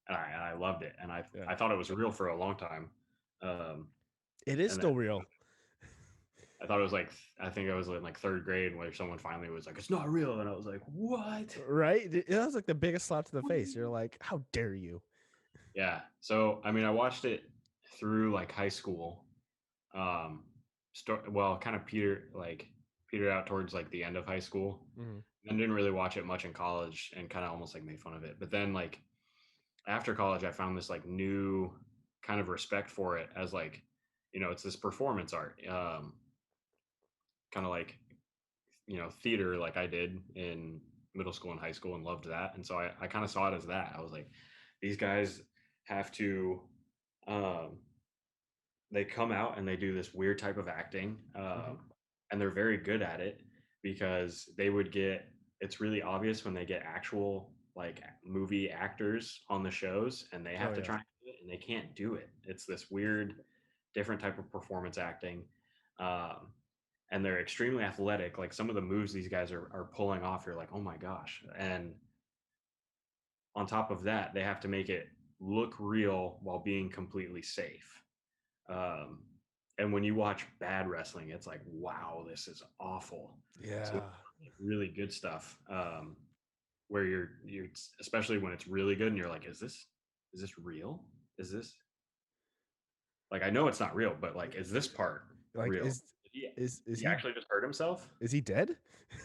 S2: and I loved it. And I
S1: Yeah,
S2: I thought it was real for a long time, um,
S1: it is
S2: and then
S1: still real,
S2: I thought it was like I think I was in like third grade where someone finally was like, "It's not real," and I was like, "What?"
S1: right? It was like the biggest slap to the face. You're like, how dare you?
S2: Yeah. So I mean, I watched it through like high school. Well, kind of petered out towards like the end of high school.
S1: Hmm.
S2: And didn't really watch it much in college and kind of almost like made fun of it. But then like after college, I found this like new kind of respect for it as like, it's this performance art. Kind of like theater like I did in middle school and high school and loved that. And so I kind of saw it as that. I was like, these guys have to um, they come out and they do this weird type of acting,
S1: Hmm.
S2: and they're very good at it because they would get it's really obvious when they get actual like movie actors on the shows and they
S1: Oh
S2: have to
S1: yeah,
S2: try and do it and they can't do it. It's this weird different type of performance acting, um, and they're extremely athletic. Like some of the moves these guys are pulling off, you're like, oh my gosh. And on top of that, they have to make it look real while being completely safe. um, and when you watch bad wrestling, it's like, wow, this is awful. So
S1: yeah.
S2: like, really good stuff, where you're especially when it's really good and you're like, is this real? Is this like, I know it's not real, but like, is this part
S1: Like,
S2: real? Did
S1: is
S2: he
S1: he
S2: actually just hurt himself?
S1: is he dead?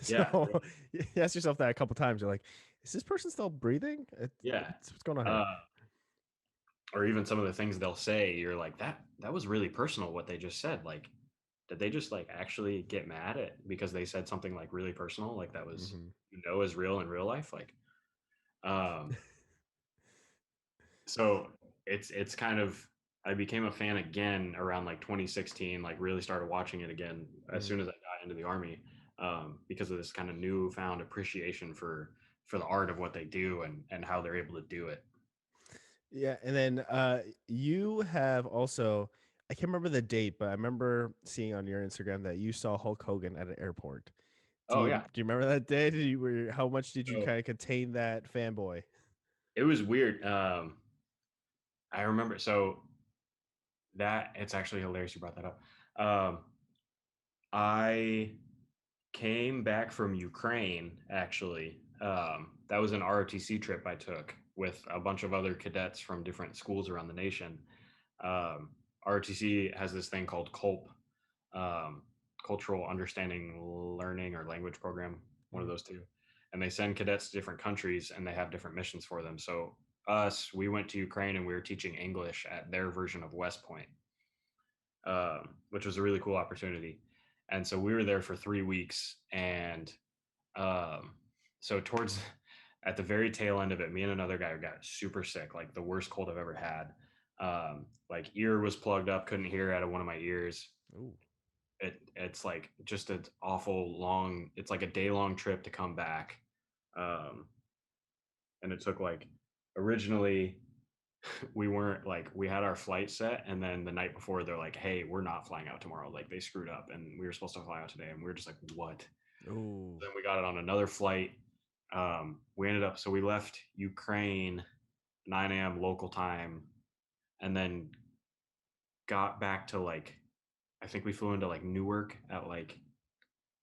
S2: Yeah,
S1: So you ask yourself that a couple times. You're like, is this person still breathing?
S2: yeah.
S1: What's going on here?
S2: Uh, or even some of the things they'll say, you're like, that was really personal what they just said. Like, did they just like actually get mad at because they said something like really personal, like that was
S1: Hmm.
S2: is real in real life? Like, um, so it's kind of I became a fan again around like 2016, like really started watching it again as
S1: Hmm.
S2: soon as I got into the army, because of this kind of newfound appreciation for the art of what they do and how they're able to do it.
S1: Yeah, and then you have also, I can't remember the date, but I remember seeing on your Instagram that you saw Hulk Hogan at an airport. Do
S2: Oh
S1: you
S2: yeah.
S1: remember that day? How much did you
S2: So
S1: kind of contain that fanboy?
S2: it was weird. I remember that it's actually hilarious you brought that up. I came back from Ukraine actually. That was an ROTC trip I took with a bunch of other cadets from different schools around the nation. Um, ROTC has this thing called CULP, um, Cultural Understanding Learning or Language Program, one of
S1: Hmm.
S2: those two. And they send cadets to different countries and they have different missions for them. So we went to Ukraine and we were teaching English at their version of West Point, which was a really cool opportunity. And so we were there for 3 weeks. And um, so towards at the very tail end of it, me and another guy got super sick, like the worst cold I've ever had. Like ear was plugged up, couldn't hear out of one of my ears.
S1: Ooh.
S2: It's like just an awful long. It's like a day long trip to come back, um, and it took like originally we weren't like we had our flight set and then the night before they're like, hey, we're not flying out tomorrow, like they screwed up and we were supposed to fly out today and we were just like, what?
S1: Ooh.
S2: Then we got it on another flight. We ended up so we left Ukraine 9 a.m. local time and then got back to like I think we flew into like Newark at like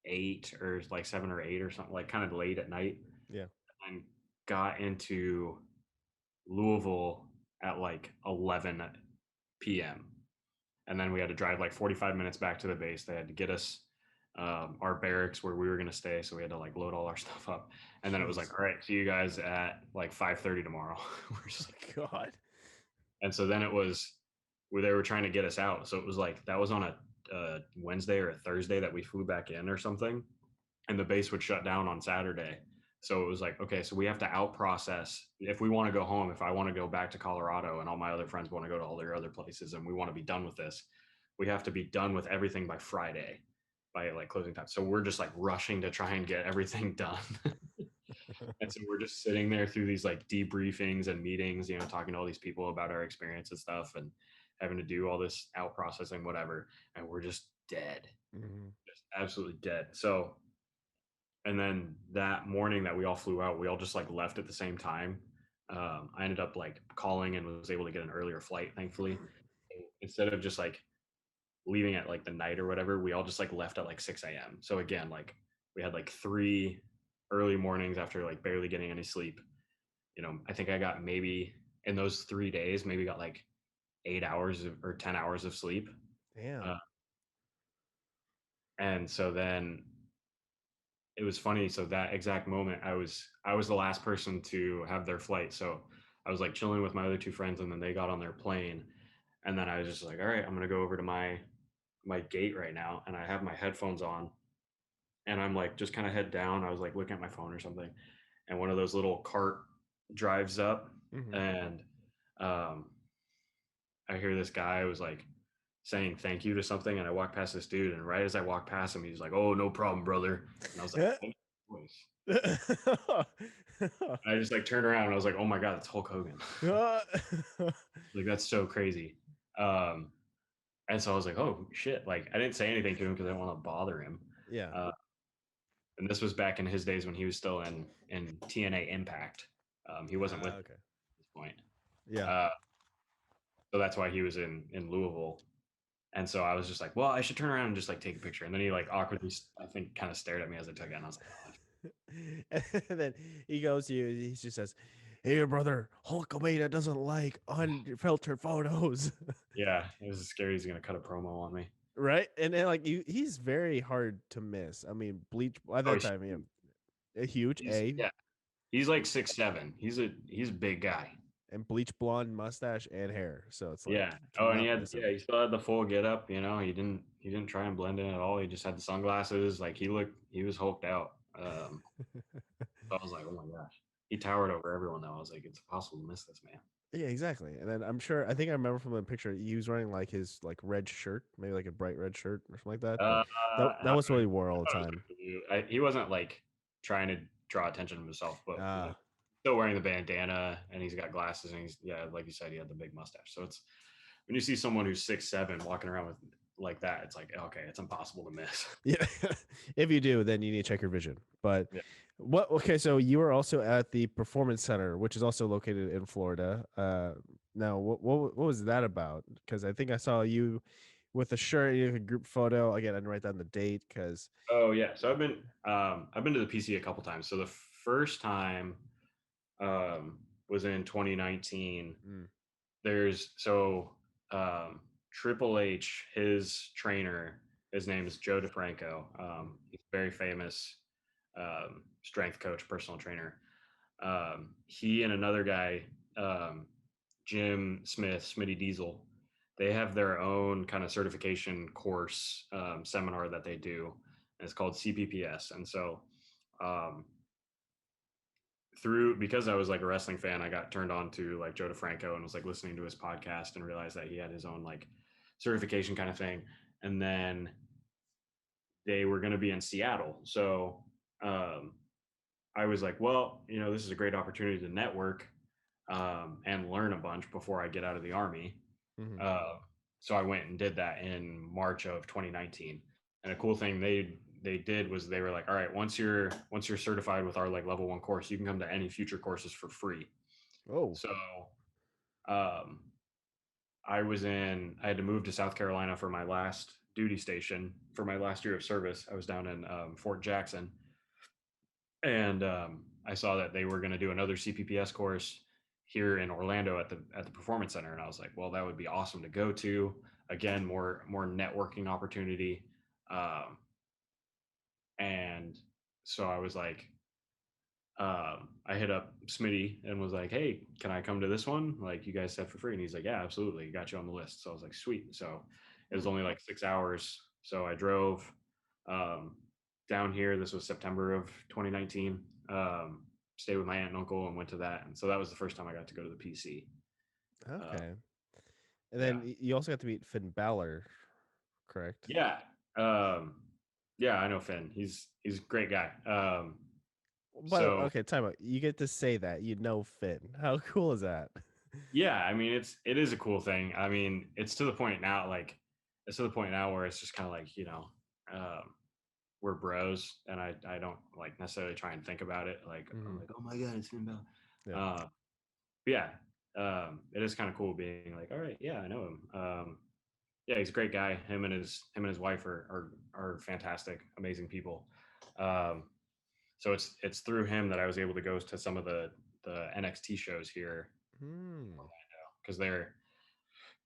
S2: 8 or like 7 or 8 or something, like kind of late at night,
S1: Yeah.
S2: and got into Louisville at like 11 p.m. And then we had to drive like 45 minutes back to the base. They had to get us our barracks where we were going to stay, so we had to like load all our stuff up. And then it was
S1: Jeez.
S2: like, all right, see you guys at like 5:30 tomorrow. We're just like,
S1: God.
S2: and so then it was where they were trying to get us out. So it was like that was on a Wednesday or a Thursday that we flew back in or something, and the base would shut down on Saturday. So it was like, okay, so we have to out process if we want to go home. If I want to go back to Colorado and all my other friends want to go to all their other places and we want to be done with this, we have to be done with everything by Friday, by like closing time. So we're just like rushing to try and get everything done. And so we're just sitting there through these like debriefings and meetings, talking to all these people about our experience and stuff and having to do all this out processing, whatever. And we're just dead,
S1: Mhm.
S2: just absolutely dead. So, and then that morning that we all flew out, we all just like left at the same time. I ended up like calling and was able to get an earlier flight, thankfully. Instead of just like leaving at like the night or whatever, we all just like left at like 6 a.m. So again, like we had like 3 early mornings after like barely getting any sleep. I think I got maybe in those 3 days, maybe got like 8 hours or 10 hours of sleep. Uh,
S1: Damn.
S2: and so then it was funny. So that exact moment, I was the last person to have their flight. So I was like chilling with my other two friends, and then they got on their plane, and then I was just like, all right, I'm gonna go over to my gate right now, and I have my headphones on, and I'm like just kind of head down. I was like looking at my phone or something, and one of those little cart drives up,
S1: Mhm.
S2: and um, I hear this guy was like saying thank you to something, and I walk past this dude, and right as I walk past him, he's like, "Oh, no problem, brother," and I was like, "Oh, voice." I just like turned around and I was like, "Oh my god, it's Hulk Hogan!" Like that's so crazy. Um, and so I was like, "Oh shit!" Like I didn't say anything to him because I didn't want to bother him.
S1: Yeah.
S2: Uh, and this was back in his days when he was still in TNA Impact. He wasn't with
S1: Okay.
S2: at this point,
S1: Yeah.
S2: uh, so that's why he was in Louisville. And so I was just like, "Well, I should turn around and just like take a picture." And then he like awkwardly, I think, kind of stared at me as I took it, and I was like, "Oh,
S1: And then he goes to you. He just says, "Hey, brother, Hulkamania doesn't like unfiltered photos."
S2: yeah." It was scary. He's gonna cut a promo on me.
S1: Right? And then like he's very hard to miss. I mean, Bleach at
S2: Oh,
S1: that time, yeah, a huge
S2: he's
S1: A
S2: yeah, he's like 6'7". He's a big guy.
S1: and bleach blonde mustache and hair. So it's like
S2: Yeah. Oh, and
S1: cannot miss him.
S2: he still had the full get up. He didn't try and blend in at all. He just had the sunglasses. Like he was hulked out. So I was like, oh my gosh, he towered over everyone. Though I was like, it's impossible to miss this man.
S1: Yeah, exactly. And then I think I remember from the picture he was wearing like his like red shirt, maybe like a bright red shirt or something like that. But that was what he wore
S2: I
S1: all the
S2: thought it was
S1: time.
S2: like blue. He wasn't like trying to draw attention to himself, but
S1: Ah,
S2: still wearing the bandana and he's got glasses and he's yeah, like you said, he had the big mustache. So it's when you see someone who's 6'7" walking around with like that, it's like okay, it's impossible to miss.
S1: yeah. If you do, then you need to check your vision. But
S2: Yeah.
S1: what? Okay, so you were also at the Performance Center, which is also located in Florida. Now what was that about? Because I think I saw you with a shirt, you have a group photo. Again, I didn't write down the date because.
S2: Oh yeah. So I've been to the PC a couple times. So the first time was in 2019.
S1: Mm,
S2: There's so Triple H, his trainer, his name is Joe DeFranco. He's a very famous strength coach, personal trainer. He and another guy, um, Jim Smith, Smitty Diesel, they have their own kind of certification course seminar that they do, and it's called CPPS. And so um, through because I was like a wrestling fan, I got turned on to like Joe DeFranco and was like listening to his podcast and realized that he had his own like certification kind of thing. And then they were going to be in Seattle, so um, I was like, well, this is a great opportunity to network and learn a bunch before I get out of the army.
S1: mhm.
S2: Uh, so I went and did that in March of 2019. And a cool thing they did was they were like, all right, once you're certified with our like level 1 course, you can come to any future courses for free.
S1: Oh.
S2: So um, I had to move to South Carolina for my last duty station for my last year of service. I was down in Fort Jackson, and I saw that they were going to do another CPPS course here in Orlando at the Performance Center, and I was like, well, that would be awesome to go to. Again, more networking opportunity, um, and so I was like, I hit up Smitty and was like, "Hey, can I come to this one? Like, you guys said for free." And he's like, "Yeah, absolutely. Got you on the list." So I was like, "Sweet." So it was
S1: Hmm.
S2: only like 6 hours. So I drove um, down here. This was September of 2019. Stayed with my aunt and uncle and went to that. And so that was the first time I got to go to the PC. Uh,
S1: Okay. And
S2: yeah,
S1: then you also got to meet Finn Balor, correct?
S2: yeah, um, yeah. I know Finn. He's a great guy.
S1: But
S2: So
S1: okay, time out. You get to say that you know Finn. How cool is that?
S2: yeah, I mean, it is a cool thing. I mean, it's to the point now, like it's to the point now where it's just kind of like, um, we're bros, and I don't like necessarily try and think about it. Like I'm
S1: Hmm.
S2: like, oh my god, it's Finn Balor.
S1: Yeah.
S2: But yeah, it is kind of cool being like, all right, yeah, I know him. Yeah, he's a great guy. Him and his wife are fantastic, amazing people. Um, so it's through him that I was able to go to some of the NXT shows here
S1: Hmm.
S2: because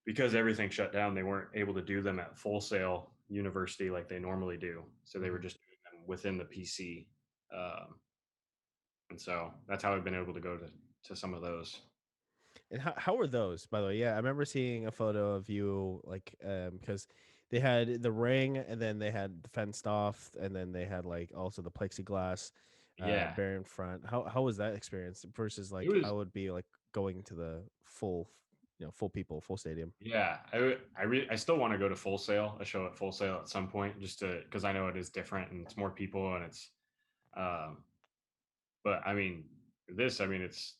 S2: because everything shut down, they weren't able to do them at Full Sail University like they normally do. So they were
S1: Hmm.
S2: just doing them within the PC. Um, and so that's how I've been able to go to some of those.
S1: And how were those, by the way? Yeah, I remember seeing a photo of you, like, because they had the ring, and then they had the fenced off, and then they had like also the plexiglass
S2: Yeah,
S1: barrier in front. How was that experience versus
S2: it
S1: like
S2: was.
S1: how would be like going to the full, full people, full stadium?
S2: Yeah, I still want to go to Full Sail, a show at Full Sail at some point, just to because I know it is different and it's more people and it's. Um, but I mean, I mean, it's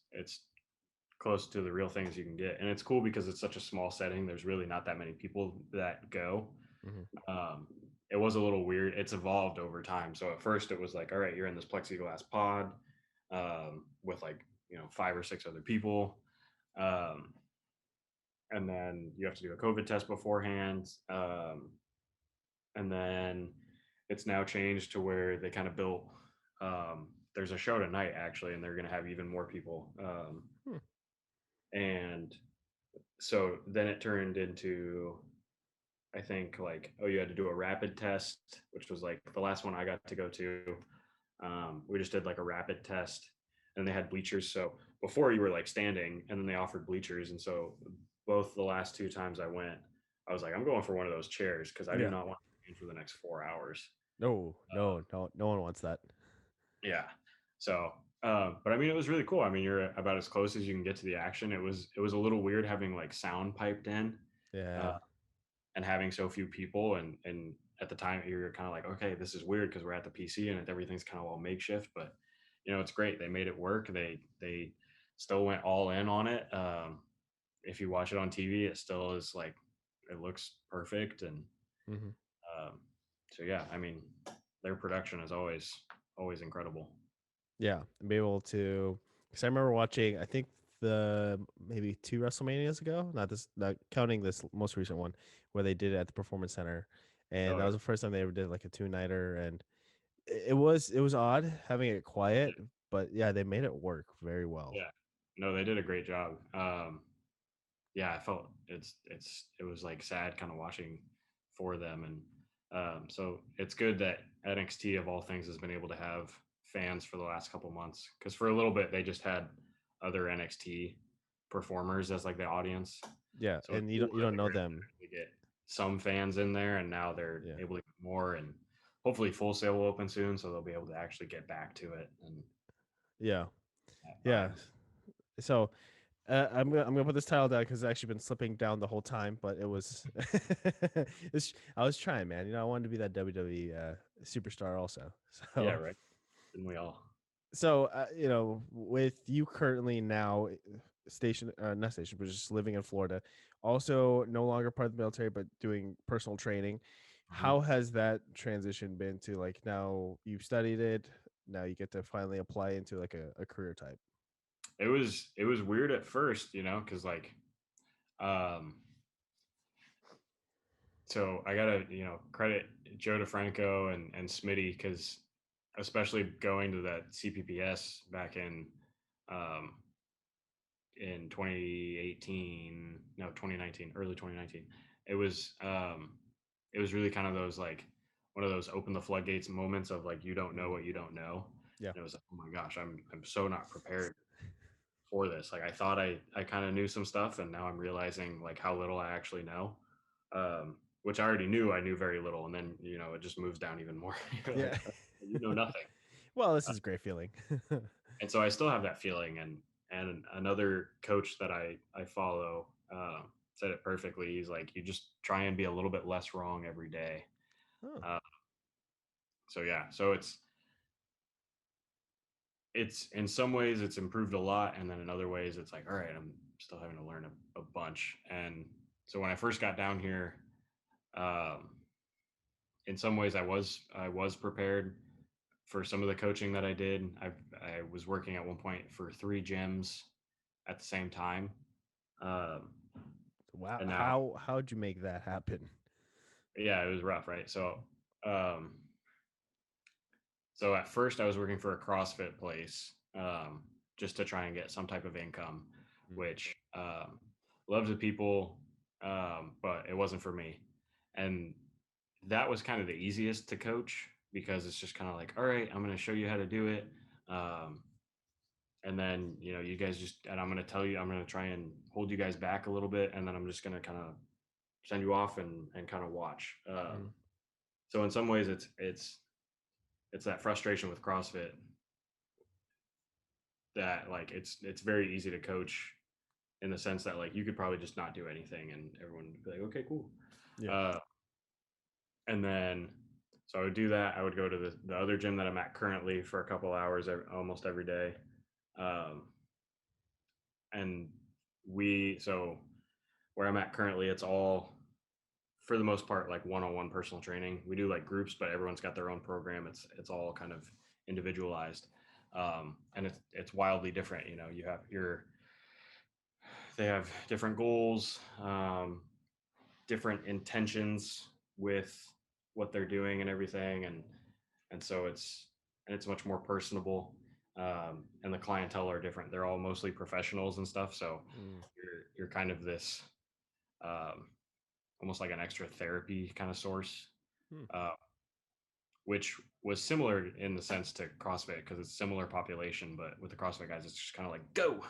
S2: close to the real things you can get, and it's cool because it's such a small setting. There's really not that many people that go.
S1: Hmm.
S2: um, it was a little weird. It's evolved over time. So at first it was like, all right, you're in this plexiglass pod with like 5 or 6 other people, um, and then you have to do a COVID test beforehand, and then it's now changed to where they kind of built. There's a show tonight actually, and they're going to have even more people,
S1: Hmm.
S2: and so then it turned into I think like, oh, you had to do a rapid test, which was like the last one I got to go to. We just did like a rapid test, and they had bleachers. So before you were like standing, and then they offered bleachers. And so both the last 2 times I went, I was like, I'm going for one of those chairs because I do
S1: Yeah.
S2: not want to stand for the next 4 hours.
S1: No,
S2: Um,
S1: no, no, no one wants that.
S2: yeah. So, but I mean, it was really cool. I mean, you're about as close as you can get to the action. It was a little weird having like sound piped in. Uh,
S1: Yeah.
S2: and having so few people and at the time you're kind of like, okay, this is weird because we're at the PC and everything's kind of all makeshift, but it's great. They made it work. They still went all in on it. If you watch it on TV, it still is like it looks perfect. And
S1: Hmm.
S2: um, so yeah, I mean, their production is always incredible.
S1: Yeah, and be able to, because I remember watching, I think the maybe two WrestleManias ago, not counting this most recent one, where they did it at the Performance Center, and
S2: Oh
S1: that was the first time they ever did like a two nighter, and it was odd having it quiet, but yeah, they made it work very well.
S2: yeah, no, they did a great job. Yeah, I felt it was like sad kind of watching for them, and so it's good that NXT of all things has been able to have fans for the last couple months because for a little bit they just had other NXT performers as like the audience.
S1: Yeah,
S2: So it's
S1: and you
S2: cool
S1: don't you
S2: that
S1: don't
S2: they
S1: know
S2: were able to
S1: them.
S2: actually get some fans in there, and now they're
S1: Yeah,
S2: able to get more, and hopefully Full Sail will open soon, so they'll be able to actually get back to it and
S1: yeah,
S2: that
S1: yeah.
S2: vibe.
S1: So I'm gonna put this title down because it's actually been slipping down the whole time, but it was, I was trying, man. I wanted to be that WWE superstar also.
S2: Yeah,
S1: So
S2: right. Didn't we all?
S1: with you currently now station, not station, but just living in Florida, also no longer part of the military, but doing personal training.
S2: Mhm.
S1: How has that transition been to like now you've studied it, now you get to finally apply into like a career type?
S2: It was weird at first, because like um so I gotta credit Joe DeFranco and Smitty because especially going to that CPPS back um in 2018, no 2019, early 2019. It was really kind of those like one of those open the floodgates moments of like you don't know what you don't know.
S1: Yeah.
S2: And it was like, oh my gosh, I'm so not prepared for this. Like I thought I kind of knew some stuff, and now I'm realizing like how little I actually know. Which I already knew. I knew very little, and then it just moves down even more. You're
S1: Yeah.
S2: like, you know nothing.
S1: Well, this is a great feeling.
S2: And so I still have that feeling. And another coach that I follow said it perfectly. He's like, you just try and be a little bit less wrong every day.
S1: Oh,
S2: Uh, so yeah, so it's in some ways it's improved a lot, and then in other ways it's like, all right, I'm still having to learn a bunch. And so when I first got down here, um, in some ways I was prepared for some of the coaching that I did. I was working at one point for 3 gyms at the same time. Um,
S1: wow.
S2: and now,
S1: How'd you make that happen?
S2: yeah, it was rough, right? Um, so at first I was working for a CrossFit place, just to try and get some type of income,
S1: Mm.
S2: which loved the people, but it wasn't for me. And that was kind of the easiest to coach because it's just kind of like, all right, I'm going to show you how to do it. Um, and then you guys just, and I'm going to tell you, I'm going to try and hold you guys back a little bit, and then I'm just going to kind of send you off and kind of watch.
S1: Mm.
S2: So in some ways it's that frustration with CrossFit that like it's very easy to coach in the sense that like you could probably just not do anything and everyone would be like, okay, cool.
S1: Yeah.
S2: uh, and then so I would do that. I would go to the other gym that I'm at currently for a couple hours almost every day. um, and so where I'm at currently, it's all for the most part like one-on-one personal training. We do like groups, but everyone's got their own program. It's all kind of individualized. And it's wildly different. You have your they have different goals, different intentions with what they're doing and everything, and so it's much more personable. And the clientele are different. They're all mostly professionals and stuff, so
S1: Mm.
S2: you're kind of this, um, almost like an extra therapy kind of source,
S1: Hmm.
S2: uh, which was similar in the sense to CrossFit because it's similar population, but with the CrossFit guys, it's just kind of like go.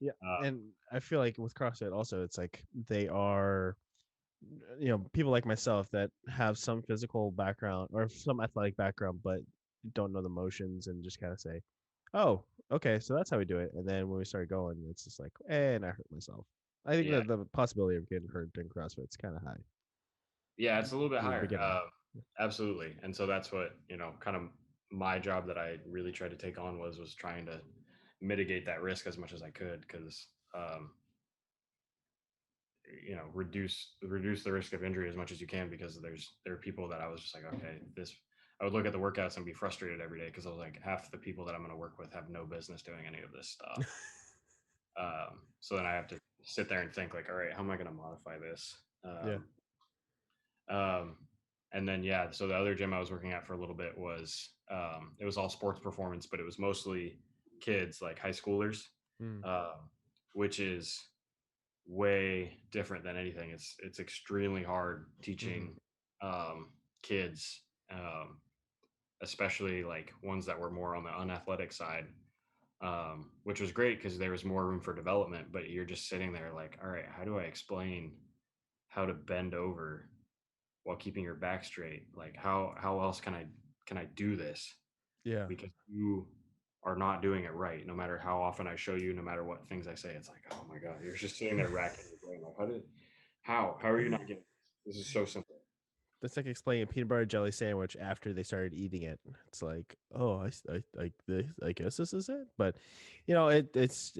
S1: Yeah.
S2: uh,
S1: And I feel like with CrossFit also, it's like they are, people like myself that have some physical background or some athletic background, but don't know the motions and just kind of say, oh, okay, so that's how we do it. And then when we start going, it's just like, and I hurt myself. I think
S2: yeah,
S1: that the possibility of getting hurt in CrossFit is kind of high
S2: yeah, it's a little bit
S1: in the
S2: higher.
S1: beginning.
S2: Absolutely. And so that's what, kind of my job that I really tried to take on was trying to mitigate that risk as much as I could, because um, reduce the risk of injury as much as you can, because there are people that I was just like, okay, this I would look at the workouts and be frustrated every day because I was like, half the people that I'm going to work with have no business doing any of this stuff. So then I have to sit there and think like, all right, how am I going to modify this?
S1: Yeah.
S2: Um, and then yeah, so the other gym I was working at for a little bit was, it was all sports performance, but it was mostly kids, like high schoolers,
S1: Mm.
S2: which is way different than anything. It's extremely hard
S1: Hmm.
S2: teaching kids, um, especially like ones that were more on the unathletic side, which was great because there was more room for development. But you're just sitting there like, all right, how do I explain how to bend over while keeping your back straight? Like how else can I do this?
S1: Yeah.
S2: Because you are not doing it right. No matter how often I show you, no matter what things I say, it's like, oh my god, you're just sitting there racking your brain. Like, how are you not getting this? This is so simple.
S1: That's like explaining a peanut butter jelly sandwich after they started eating it. It's like, oh, I guess this is it. But, it's.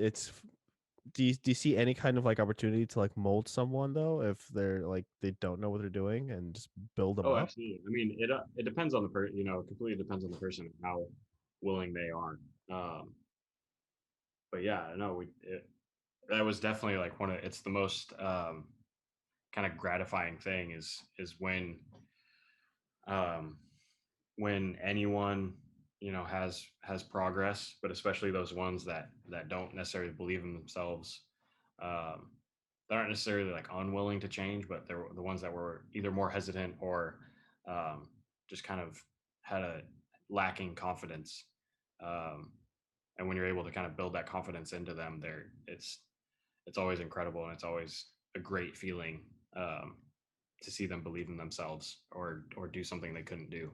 S1: Do you see any kind of like opportunity to like mold someone though if they're like they don't know what they're doing and just build them
S2: Oh,
S1: up?
S2: absolutely. I mean, it depends on the completely depends on the person and how willing they are. Um, but yeah, no, that was definitely like it's the most, kind of gratifying thing is um, when anyone has progress, but especially those ones that don't necessarily believe in themselves, um, that aren't necessarily like unwilling to change, but they're the ones that were either more hesitant or, um, just kind of had a lacking confidence. Um, and when you're able to kind of build that confidence into them, there it's always incredible, and it's always a great feeling to see them believe in themselves or do something they couldn't do.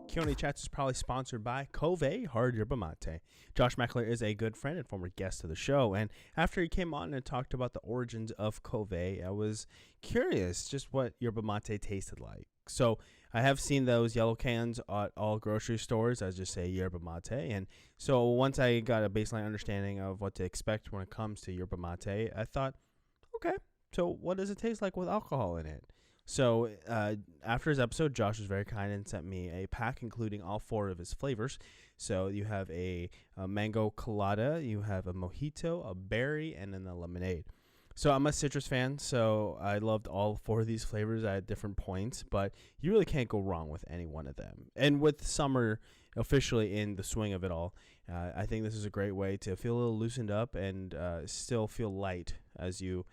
S1: Keoni Chats is probably sponsored by Cove Hard Yerba Mate. Josh McNeil is a good friend and former guest of the show, and after he came on and talked about the origins of Cove, I was curious just what yerba mate tasted like. So I have seen those yellow cans at all grocery stores as just say yerba mate, and so once I got a baseline understanding of what to expect when it comes to yerba mate, I thought, okay, so what does it taste like with alcohol in it? So after his episode, Josh was very kind and sent me a pack including all four of his flavors. So you have a mango colada, you have a mojito, a berry, and then a lemonade. So I'm a citrus fan, so I loved all four of these flavors at different points, but you really can't go wrong with any one of them. And with summer officially in the swing of it all, I think this is a great way to feel a little loosened up and still feel light as you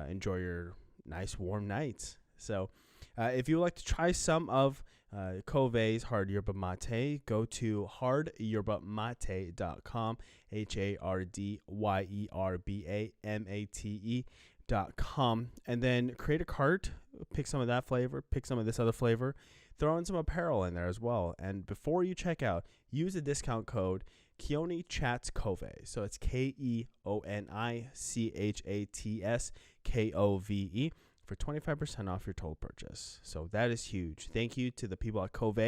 S1: enjoy your nice warm nights. So if you would like to try some of Cove's Hard Yerba Mate, go to hardyerba.mate.com, HARDYERBAMATE.com, and then create a cart, pick some of that flavor, pick some of this other flavor, throw in some apparel in there as well. And before you check out, use the discount code Keoni Chats Cove. So it's KEONICHATS KOVE for 25% off your total purchase. So that is huge. Thank you to the people at Cove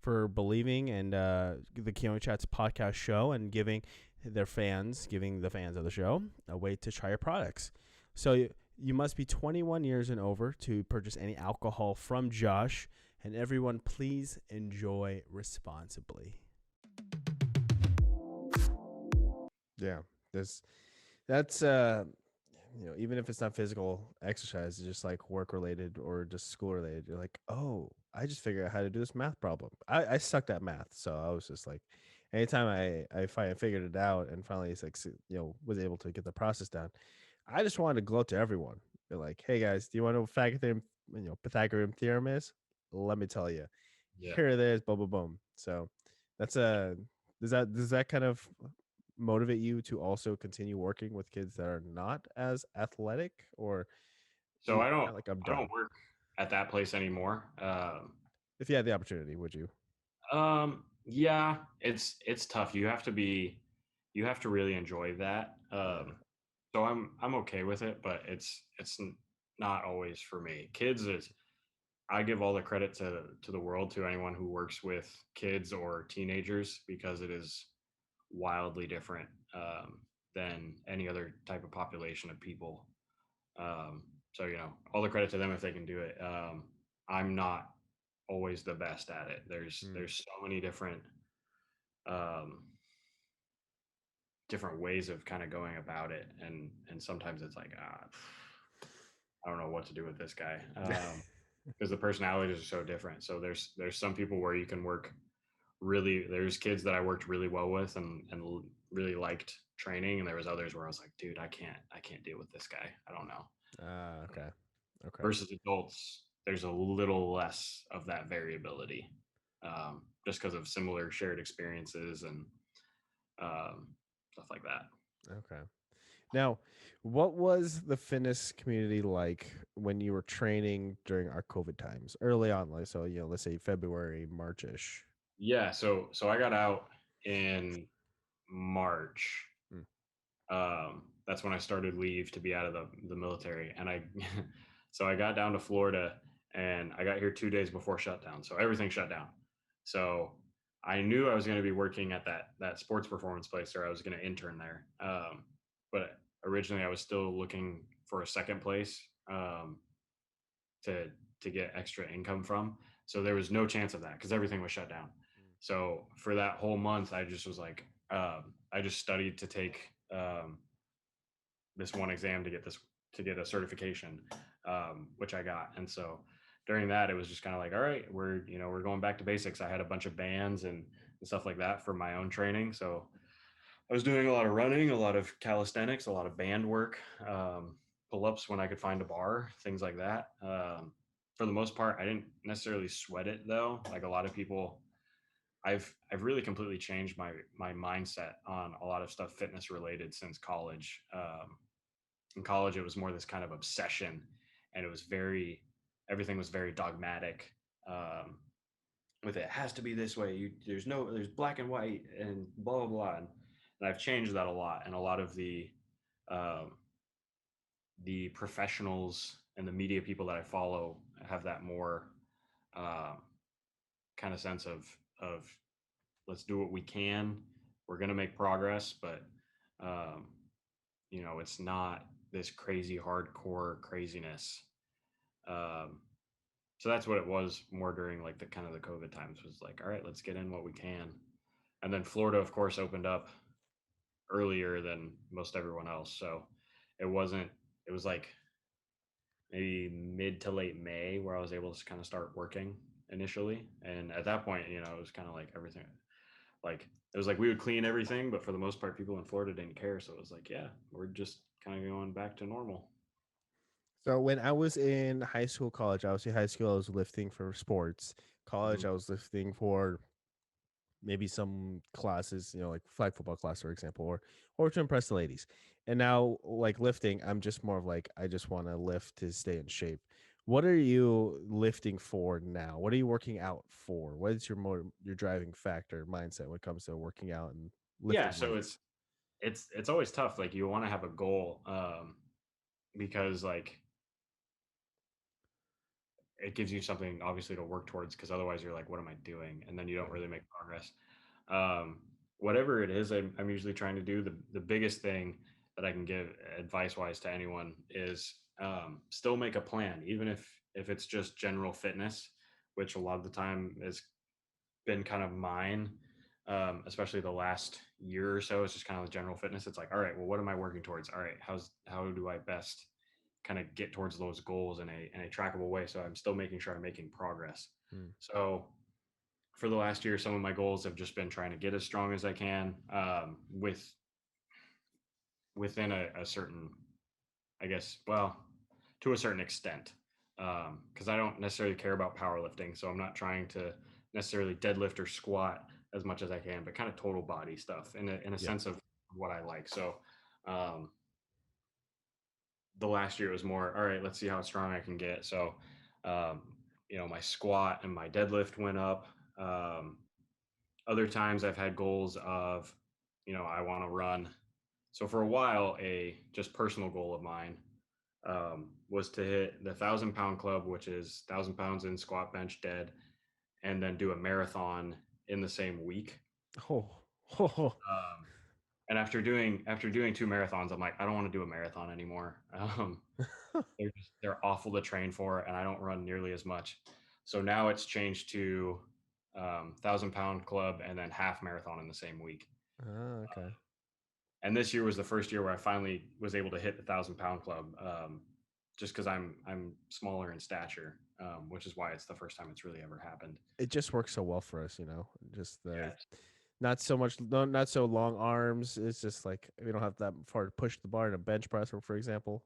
S1: for believing in the Keoni Chats podcast show and giving the fans of the show a way to try your products. So you must be 21 years and over to purchase any alcohol from Josh. And everyone, please enjoy responsibly. Yeah, that's even if it's not physical exercise, it's just like work related or just school related. You're like, oh, I just figured out how to do this math problem. I sucked at math, so I was just like, anytime I finally figured it out and finally it's like was able to get the process down, I just wanted to gloat to everyone. They're like, hey guys, do you want to know what Pythagorean theorem is? Let me tell you.
S2: Yeah.
S1: Here it is. Boom, boom, boom. So that's does that kind of motivate you to also continue working with kids that are not as athletic, or
S2: So
S1: like I'm
S2: I
S1: done?
S2: don't work at that place anymore.
S1: If you had the opportunity, would you?
S2: Yeah, it's tough. You have to really enjoy that.
S1: Yeah.
S2: So I'm okay with it, but not always for me. Kids is I give all the credit to the world to anyone who works with kids or teenagers because it is wildly different than any other type of population of people. So all the credit to them if they can do it. I'm not always the best at it.
S1: Mm.
S2: There's so many um, different ways of kind of going about it, and sometimes it's like I don't know what to do with this guy because the personalities are so different. So there's some people where you can work really. There's kids that I worked really well with and really liked training, and there was others where I was like, dude, I can't deal with this guy. I don't know.
S1: Okay. Okay.
S2: Versus adults, there's a little less of that variability, just because of similar shared experiences and um, stuff like that.
S1: Okay. Now, what was the fitness community like when you were training during our COVID times early on? Like, so, let's say February, Marchish.
S2: Yeah, so I got out in March.
S1: Mm.
S2: That's when I started leave to be out of the military, and I so I got down to Florida, and I got here 2 days before shutdown, so everything shut down. So I knew I was going to be working at that sports performance place, or I was going to intern there. But originally, I was still looking for a second place to to get extra income from. So there was no chance of that because everything was shut down. So for that whole month, I just was like, I just studied to take this one exam to get a certification, which I got. And so during that, it was just kind of like, all right, we're going back to basics. I had a bunch of bands and stuff like that for my own training. So I was doing a lot of running, a lot of calisthenics, a lot of band work, pull-ups when I could find a bar, things like that. For the most part, I didn't necessarily sweat it though. Like a lot of people, I've really completely changed my mindset on a lot of stuff fitness related since college. In college, it was more this kind of obsession, and it was very everything was very dogmatic. Um, with it has to be this way. There's black and white and blah blah blah. And I've changed that a lot, and a lot of um, the professionals and the media people that I follow have that more um, kind of sense of let's do what we can. We're gonna make progress, but um, it's not this crazy hardcore craziness. Um, so that's what it was more during like the kind of the COVID times was like, all right, let's get in what we can. And then Florida, of course, opened up earlier than most everyone else. So it wasn't, it was like maybe mid to late May where I was able to kind of start working initially. And at that point, it was kind of like everything, like, it was like we would clean everything, but for the most part, people in Florida didn't care. So it was like, yeah, we're just kind of going back to normal.
S1: So when I was in high school, college, obviously high school, I was lifting for sports.
S2: Hmm.
S1: College, I was lifting for maybe some classes, like flag football class, for example, or to impress the ladies. And now, like lifting, I'm just more of like I just want to lift to stay in shape. What are you lifting for now? What are you working out for? What is your driving factor mindset when it comes to working out and
S2: Yeah.
S1: lifting
S2: So
S1: weights?
S2: it's always tough. Like you want to have a goal, because like it gives you something obviously to work towards because otherwise you're like, what am I doing? And then you don't
S1: Yeah.
S2: really make progress. Um, Whatever it is, I'm usually trying to do. The biggest thing that I can give advice wise to anyone is still make a plan, even if it's just general fitness, which a lot of the time has been kind of mine. Especially the last year or so, it's just kind of the general fitness. It's like, all right, well, what am I working towards? All right, how do I best kind of get towards those goals in a trackable way? So I'm still making sure I'm making progress.
S1: Mm.
S2: So for the last year, some of my goals have just been trying to get as strong as I can, within a certain, I guess, well, to a certain extent, because I don't necessarily care about powerlifting. So I'm not trying to necessarily deadlift or squat as much as I can, but kind of total body stuff in a
S1: Yeah.
S2: sense of what I like. So um, the last year was more, all right, let's see how strong I can get. So, um, my squat and my deadlift went up. Um, Other times I've had goals of, I want to run. So for a while, a just personal goal of mine was to hit the 1,000 pound club, which is 1,000 pounds in squat, bench, dead, and then do a marathon in the same week.
S1: Oh. Oh.
S2: Um, and after doing two marathons, I'm like, I don't want to do a marathon anymore. They're awful to train for, and I don't run nearly as much. So now it's changed to 1,000 pound club and then half marathon in the same week.
S1: Ah, okay.
S2: And this year was the first year where I finally was able to hit the 1,000 pound club, just because I'm smaller in stature, which is why it's the first time it's really ever happened.
S1: It just works so well for us, just the
S2: Yes.
S1: not so much, not so long arms. It's just like we don't have that far to push the bar in a bench press, for example.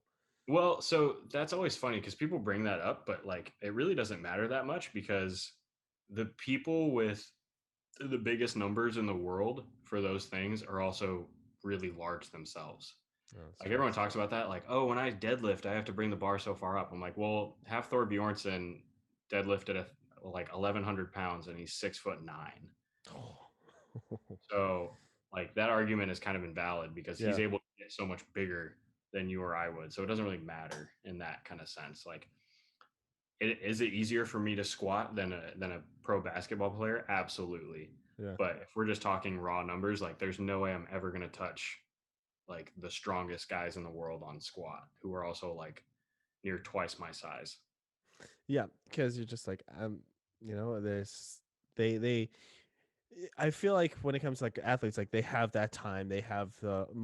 S2: Well, so that's always funny because people bring that up, but like it really doesn't matter that much because the people with the biggest numbers in the world for those things are also really large themselves.
S1: Oh, that's
S2: Like
S1: true.
S2: everyone talks about that, like, oh, when I deadlift, I have to bring the bar so far up. I'm like, well, have Thor Bjornsson deadlifted like 1,100 pounds and he's 6'9". So like that argument is kind of invalid because he's
S1: Yeah.
S2: able to get so much bigger than you or I would. So it doesn't really matter in that kind of sense. Like, is it easier for me to squat than a pro basketball player? Absolutely.
S1: Yeah.
S2: But if we're just talking raw numbers, like there's no way I'm ever going to touch like the strongest guys in the world on squat who are also like near twice my size.
S1: Yeah, because you're just like there's they I feel like when it comes to like athletes, like they have that time, they have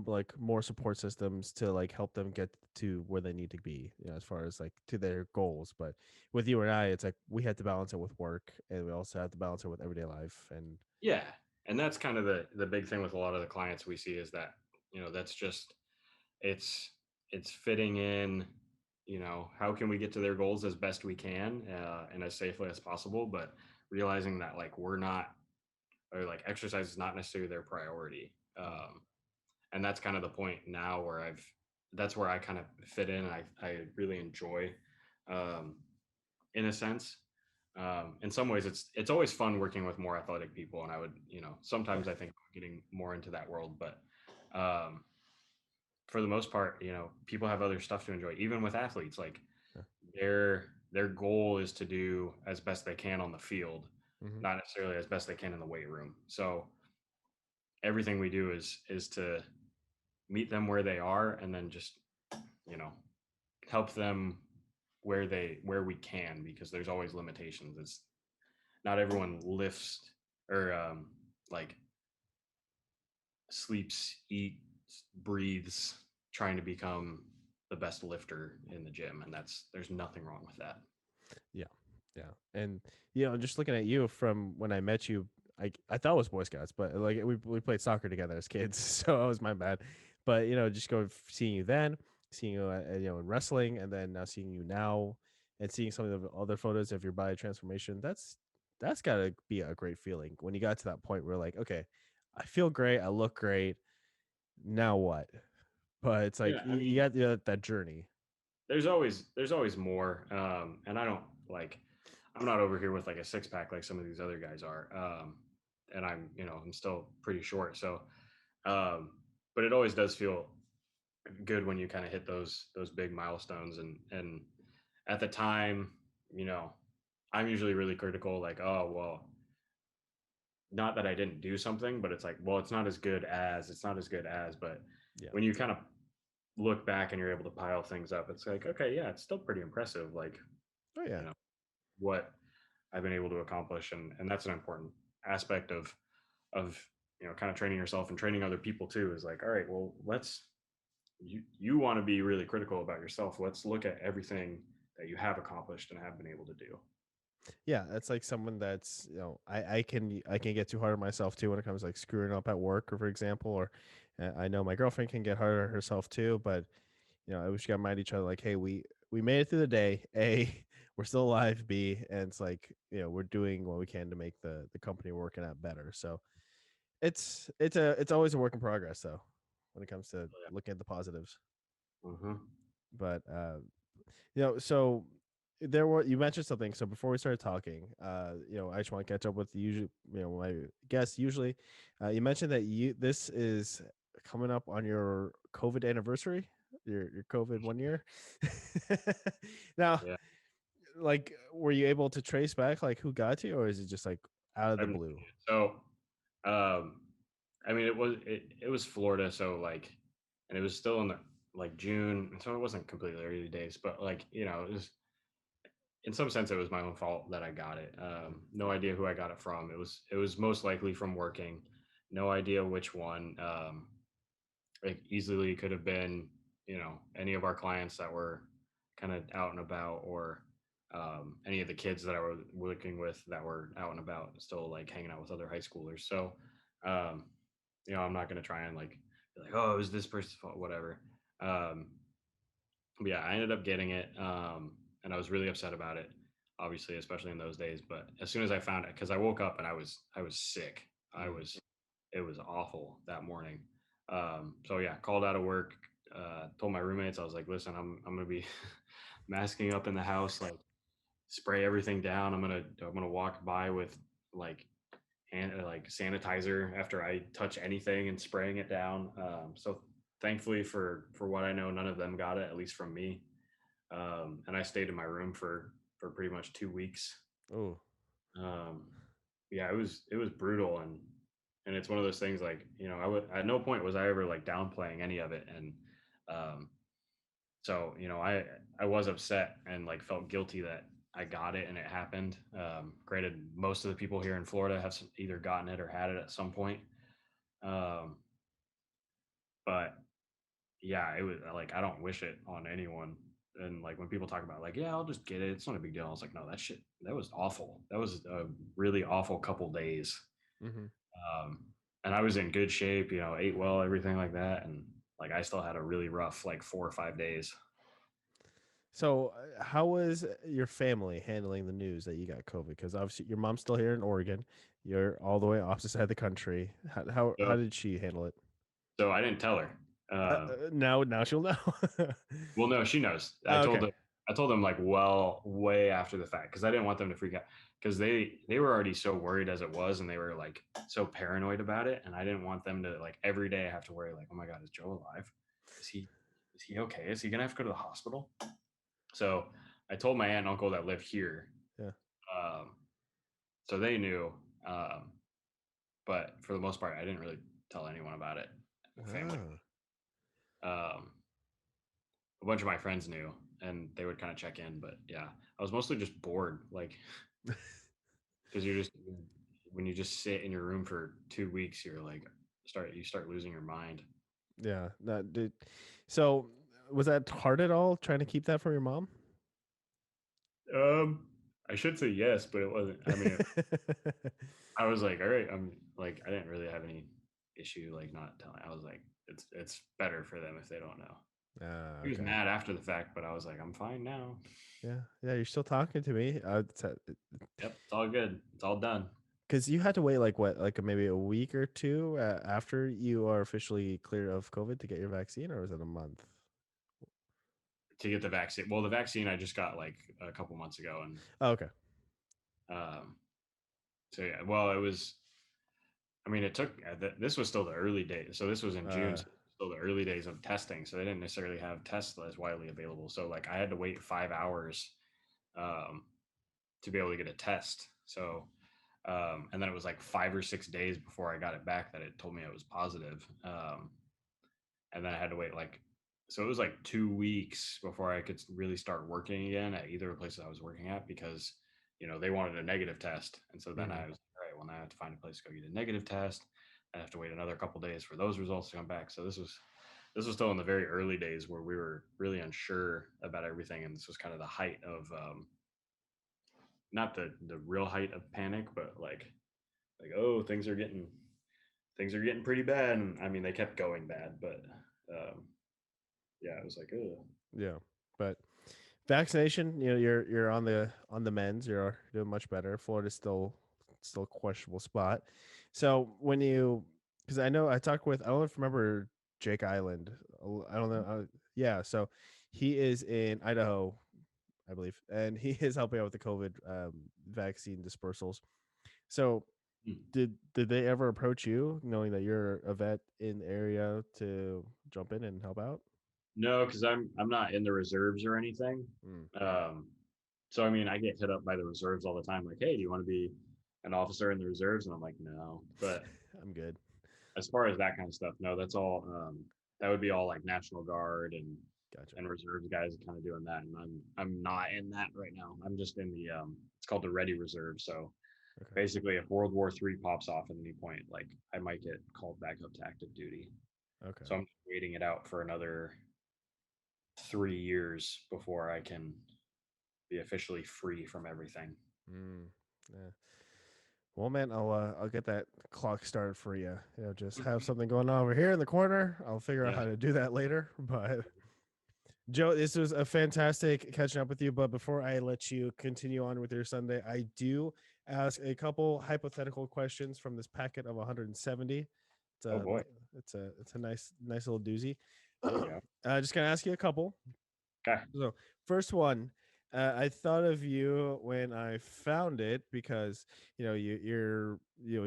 S1: like more support systems to like help them get to where they need to be, as far as like to their goals. But with you and I, it's like we had to balance it with work, and we also have to balance it with everyday life. And
S2: Yeah. And that's kind of the big thing with a lot of the clients we see is that, that's just it's it's fitting in, how can we get to their goals as best we can, and as safely as possible, but realizing that like we're not or like exercise is not necessarily their priority. And that's kind of the point now where that's where I kind of fit in. I really enjoy, um, in a sense. In some ways, it's always fun working with more athletic people, and I would,
S1: Yeah.
S2: sometimes I think getting more into that world, but um, for the most part, people have other stuff to enjoy. Even with athletes, like
S1: Yeah.
S2: their goal is to do as best they can on the field,
S1: Hmm.
S2: not necessarily as best they can in the weight room. So everything we do is to meet them where they are, and then just you know help them where we can, because there's always limitations. It's not everyone lifts or like sleeps, eats, breathes trying to become the best lifter in the gym, and there's nothing wrong with that.
S1: Yeah, yeah, and just looking at you from when I met you, I thought it was Boy Scouts, but like we played soccer together as kids, so it was my bad. But just seeing you then, seeing you in wrestling, and then now seeing you now, and seeing some of the other photos of your body transformation. That's gotta be a great feeling when you got to that point where like, okay, I feel great, I look great. Now what? But it's like
S2: Yeah, I
S1: you
S2: mean,
S1: got that journey.
S2: there's always more, and I don't like. I'm not over here with like a six pack like some of these other guys are, and I'm still pretty short. So, um, but it always does feel good when you kind of hit those big milestones, and at the time, you know, I'm usually really critical, like, oh well, not that I didn't do something, but it's like, well, it's not as good as, but
S1: Yeah.
S2: when you kind of look back and you're able to pile things up, it's like, okay, yeah, it's still pretty impressive. Like,
S1: Oh
S2: you
S1: yeah.
S2: know, what I've been able to accomplish, and that's an important aspect of kind of training yourself and training other people too. Is like, all right, well, you want to be really critical about yourself. Let's look at everything that you have accomplished and have been able to do.
S1: Yeah, that's like someone that's I can get too hard on myself too when it comes like screwing up at work, or for example, or I know my girlfriend can get hard on herself too, but I wish we got to remind each other like, hey, we made it through the day. A, we're still alive. B, and it's like we're doing what we can to make the company we're working at better. So it's always a work in progress though when it comes to looking at the positives.
S2: Hmm.
S1: But so there were you mentioned something. So before we started talking, I just want to catch up with the usual, my guests. Usually, you mentioned that this is coming up on your COVID anniversary, your COVID 1 year. Now,
S2: Yeah,
S1: like, were you able to trace back like who got you, or is it just like out of
S2: I
S1: the
S2: have no
S1: blue?
S2: idea. So, I mean, it was Florida, so like, and it was still in the like June, so it wasn't completely early days, but like it was, in some sense, it was my own fault that I got it. No idea who I got it from. It was most likely from working. No idea which one. It easily could have been, any of our clients that were kind of out and about, or any of the kids that I was working with that were out and about, still like hanging out with other high schoolers. So, um, I'm not going to try and like be like, oh, it was this person's fault, whatever. Um, but yeah, I ended up getting it, and I was really upset about it, obviously, especially in those days. But as soon as I found it, because I woke up and I was sick. I
S1: Mm.
S2: was It was awful that morning. So yeah, called out of work. Told my roommates, I was like, listen, I'm gonna be masking up in the house, like spray everything down. I'm gonna walk by with like like sanitizer after I touch anything and spraying it down. So thankfully, for what I know, none of them got it, at least from me. And I stayed in my room for pretty much 2 weeks.
S1: Oh.
S2: Um, yeah, it was brutal, and it's one of those things, like, I would, at no point was I ever like downplaying any of it, and um, so I was upset and like felt guilty that I got it and it happened. Granted, most of the people here in Florida have either gotten it or had it at some point. Um, but yeah, it was like, I don't wish it on anyone. And like when people talk about like, yeah, I'll just get it, it's not a big deal. I was like, no, that was awful. That was a really awful couple days.
S1: Mm-hmm.
S2: Um, and I was in good shape, ate well, everything like that, and like I still had a really rough like 4 or 5 days.
S1: So, how was your family handling the news that you got COVID? Because obviously your mom's still here in Oregon. You're all the way opposite side of the country. How
S2: So,
S1: did she handle it?
S2: so I didn't tell her.
S1: Now she'll know.
S2: Well, no, she knows.
S1: Okay.
S2: I told them like well, way after the fact because I didn't want them to freak out because they were already so worried as it was, and they were like so paranoid about it, and I didn't want them to like every day have to worry like, oh my god, is Joe alive? Is he is he okay? Is he gonna have to go to the hospital? So I told my aunt and uncle that live here,
S1: Yeah.
S2: um, so they knew. Um, but for the most part, I didn't really tell anyone about it. Family,
S1: Oh.
S2: um, a bunch of my friends knew, and they would kind of check in. But yeah, I was mostly just bored, like because you're just when you just sit in your room for 2 weeks, you're like you start losing your mind.
S1: Yeah. That did. So, was that hard at all trying to keep that from your mom?
S2: Um, I should say yes, but it wasn't. I mean, I was like, all right, I'm like, I didn't really have any issue like not telling. I was like, it's better for them if they don't know. He was
S1: Okay.
S2: mad after the fact, but I was like, I'm fine now.
S1: Yeah. Yeah. You're still talking to me.
S2: Yep, it's all good. It's all done.
S1: Because you had to wait like what, like maybe a week or two after you are officially clear of COVID to get your vaccine, or was it a month?
S2: To get the vaccine. Well, the vaccine I just got like a couple months ago, and
S1: Oh, okay.
S2: um, so yeah. Well, it was. I mean, it took. This was still the early days, so this was in June.
S1: Uh,
S2: So still the early days of testing, so they didn't necessarily have tests as widely available. So like, I had to wait 5 hours um, to be able to get a test. So and then it was like 5 or 6 days before I got it back that it told me it was positive. And then I had to wait like so it was like 2 weeks before I could really start working again at either of the places I was working at because they wanted a negative test, and so then
S1: mhm.
S2: I was all right. Well, now I have to find a place to go get a negative test. I have to wait another couple days for those results to come back. So this was still in the very early days where we were really unsure about everything, and this was kind of the height of not the real height of panic, but like oh things are getting pretty bad, and I mean they kept going bad, but um, yeah, it was like, oh,
S1: Yeah, but vaccination, you're on the mends. You're doing much better. Florida's still a questionable spot. So when you, because I know I talked with, I don't know if you remember Jake Island. I don't know. Yeah, so he is in Idaho, I believe, and he is helping out with the COVID vaccine dispersals. So did they ever approach you, knowing that you're a vet in the area, to jump in and help out?
S2: no, because I'm not in the reserves or anything.
S1: Mm.
S2: Um, so I mean, I get hit up by the reserves all the time, like, hey, do you want to be an officer in the reserves? And I'm like, no. But
S1: I'm good.
S2: as far as that kind of stuff, no, that's all. That would be all like National Guard
S1: Gotcha.
S2: and reserves guys kind of doing that, and I'm not in that right now. I'm just in the it's called the Ready Reserve. So
S1: Okay.
S2: basically, if World War III pops off at any point, like I might get called back up to active duty.
S1: Okay.
S2: So I'm waiting it out for another 3 years before I can be officially free from everything.
S1: Mm. Yeah. Well, man, I'll get that clock started for you. Just have something going on over here in the corner. I'll figure out
S2: Yeah.
S1: how to do that later. But Joe, this was a fantastic catching up with you. But before I let you continue on with your Sunday, I do ask a couple hypothetical questions from this packet of 170. It's
S2: Oh
S1: a
S2: boy.
S1: it's a nice little doozy.
S2: There you go.
S1: Just gonna ask you a couple.
S2: Okay.
S1: So, first one, I thought of you when I found it because you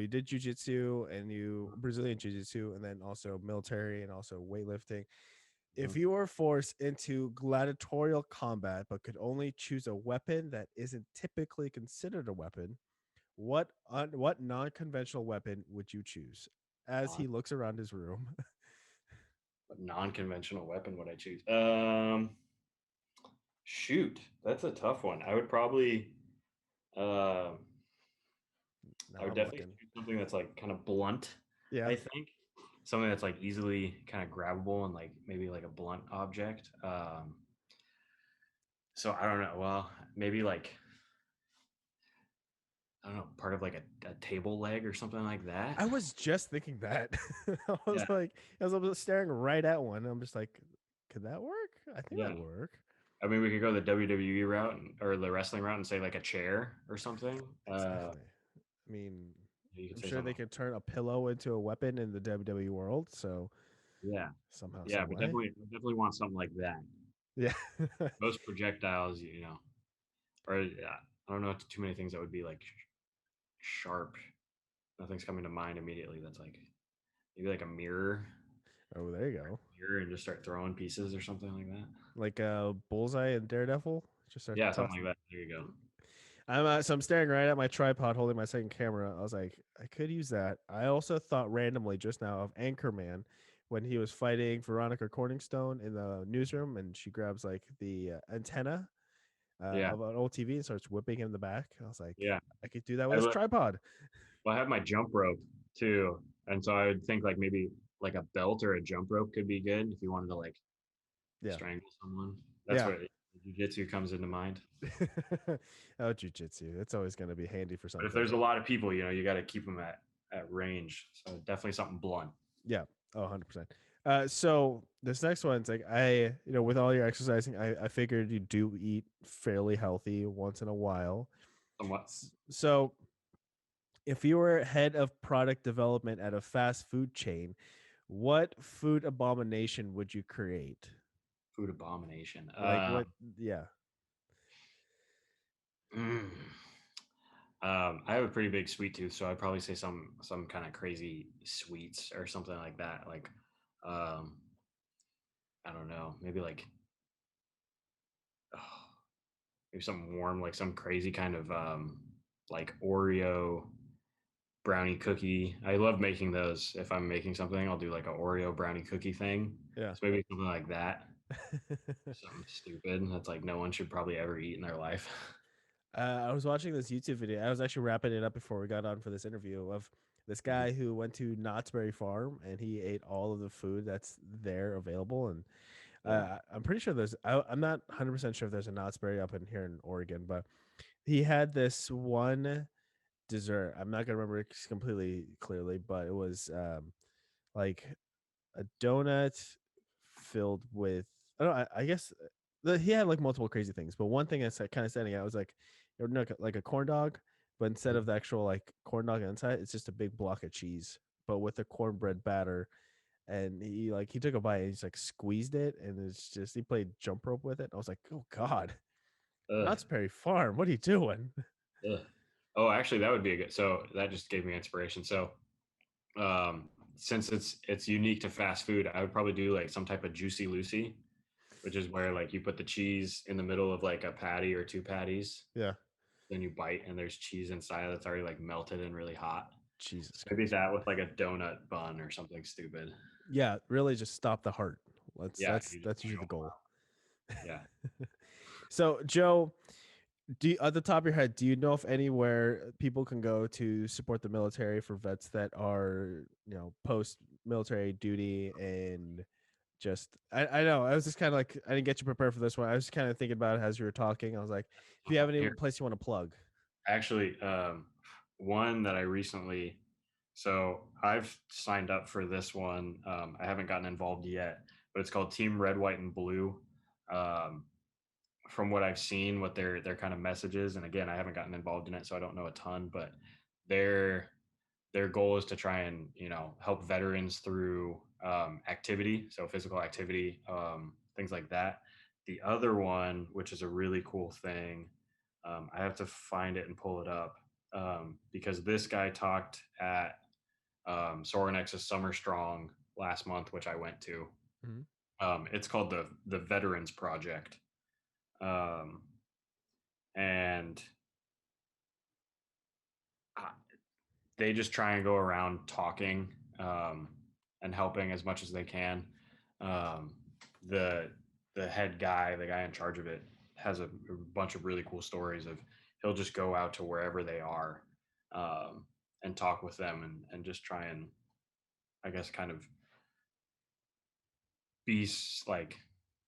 S1: did jujitsu and you Brazilian jiu-jitsu and then also military and also weightlifting. If
S2: Mhm.
S1: you were forced into gladiatorial combat but could only choose a weapon that isn't typically considered a weapon, what non-conventional weapon would you choose? As
S2: Non
S1: he looks around his room.
S2: What non-conventional weapon would I choose? Shoot, that's a tough one. Um, I
S1: Now
S2: would
S1: I'm
S2: definitely
S1: looking.
S2: choose something that's like kind of blunt.
S1: Yeah.
S2: I think something that's like easily kind of grabbable and like maybe like a blunt object. So I don't know. Well, maybe like I don't know, part of like a table leg or something like that.
S1: I was just thinking that. I
S2: Yeah,
S1: was like, I was staring right at one. I'm just like, could that work? I think
S2: yeah.
S1: that'd work.
S2: I mean, we could go the WWE route or the wrestling route and say like a chair or something.
S1: Exactly. I mean,
S2: You could
S1: I'm
S2: say
S1: sure
S2: something.
S1: they could turn a pillow into a weapon in the WWE world. So
S2: Yeah,
S1: somehow,
S2: yeah,
S1: some
S2: but
S1: way.
S2: definitely want something like that.
S1: Yeah.
S2: Most projectiles, or yeah, I don't know too many things that would be like sharp. Nothing's coming to mind immediately. That's like maybe like a
S1: Oh, there you go.
S2: mirror, and just start throwing pieces or something like that.
S1: Like Bullseye and Daredevil. Just start
S2: Yeah, something
S1: tossing.
S2: like that. There you go.
S1: So I'm staring right at my tripod, holding my second camera. I was like, I could use that. I also thought randomly just now of Anchorman when he was fighting Veronica Corningstone in the newsroom, and she grabs like the antenna
S2: Yeah,
S1: of an old TV and starts whipping him in the back. I was like,
S2: yeah.
S1: I could do that with
S2: I,
S1: this
S2: li-
S1: tripod.
S2: well, I have my jump rope too, and so I would think like maybe like a belt or a jump rope could be good if you wanted to like
S1: Yeah,
S2: strangle someone. That's
S1: yeah.
S2: what jujitsu comes into mind.
S1: Oh, jujitsu. It's always going to be handy for
S2: But if
S1: something.
S2: there's a lot of people, you got to keep them at range. So definitely something blunt.
S1: Yeah. Oh, 100%. So this next one's like with all your exercising, I figured you do eat fairly healthy once in a while.
S2: Somewhat
S1: So if you were head of product development at a fast food chain, what food abomination would you create?
S2: food abomination.
S1: Like what? Yeah.
S2: Mm, I have a pretty big sweet tooth, so I'd probably say some kind of crazy sweets or something like that. Like, um, I don't know, maybe like oh, maybe something warm, like some crazy kind of like Oreo brownie cookie. I love making those. If I'm making something, I'll do like a Oreo brownie cookie thing.
S1: Yeah.
S2: So maybe something like that. Something stupid that's like no one should probably ever eat in their life.
S1: I was watching this YouTube video. I was actually wrapping it up before we got on for this interview of this
S2: Mhm.
S1: guy who went to Knott's Berry Farm and he ate all of the food that's there available. And
S2: Yeah.
S1: I'm pretty sure I'm not 100% sure if there's a Knott's Berry up in here in Oregon, but he had this one dessert. I'm not going to remember it completely clearly, but it was like a donut filled with I don't know, I guess he had like multiple crazy things, but one thing that's like, kind of standing out was like like a corn dog, but instead of the actual like corn dog inside, it's just a big block of cheese, but with a cornbread batter. And he took a bite and he's like squeezed it, and it's just he played jump rope with it. I was like, oh god,
S2: Ugh,
S1: Knott's Berry Farm, what are you doing?
S2: ugh. Oh, actually, that would be a good. So that just gave me inspiration. So, since it's unique to fast food, I would probably do like some type of juicy Lucy, which is where like you put the cheese in the middle of like a patty or two patties,
S1: Yeah,
S2: then you bite and there's cheese inside that's already like melted and really hot.
S1: Jesus
S2: Maybe
S1: Christ.
S2: that with like a donut bun or something stupid.
S1: Yeah, really just stop the heart. Let's
S2: Yeah,
S1: that's
S2: you just
S1: that's
S2: want to
S1: usually the
S2: go
S1: goal.
S2: wild. Yeah.
S1: So Joe, at the top of your head, do you know if anywhere people can go to support the military for vets that are post military duty and just I know I was just kind of like I didn't get you prepared for this one. I was just kind of thinking about it as you were talking. I was like, if you have any
S2: Here,
S1: place you want to plug.
S2: actually, one that I recently, so I've signed up for this one. I haven't gotten involved yet, but it's called Team Red, White, and Blue. Um, from what I've seen, what their kind of messages, and again, I haven't gotten involved in it, so I don't know a ton. But their their goal is to try and help veterans through activity, so physical activity, things like that. The other one, which is a really cool thing, I have to find it and pull it up because this guy talked at Sorenex's Summer Strong last month, which I went to.
S1: Mhm.
S2: It's called the Veterans Project, um, and uh, they just try and go around talking and helping as much as they can. Um, the the head guy, the guy in charge of it, has a bunch of really cool stories of he'll just go out to wherever they are um, and talk with them and just try and I guess kind of be like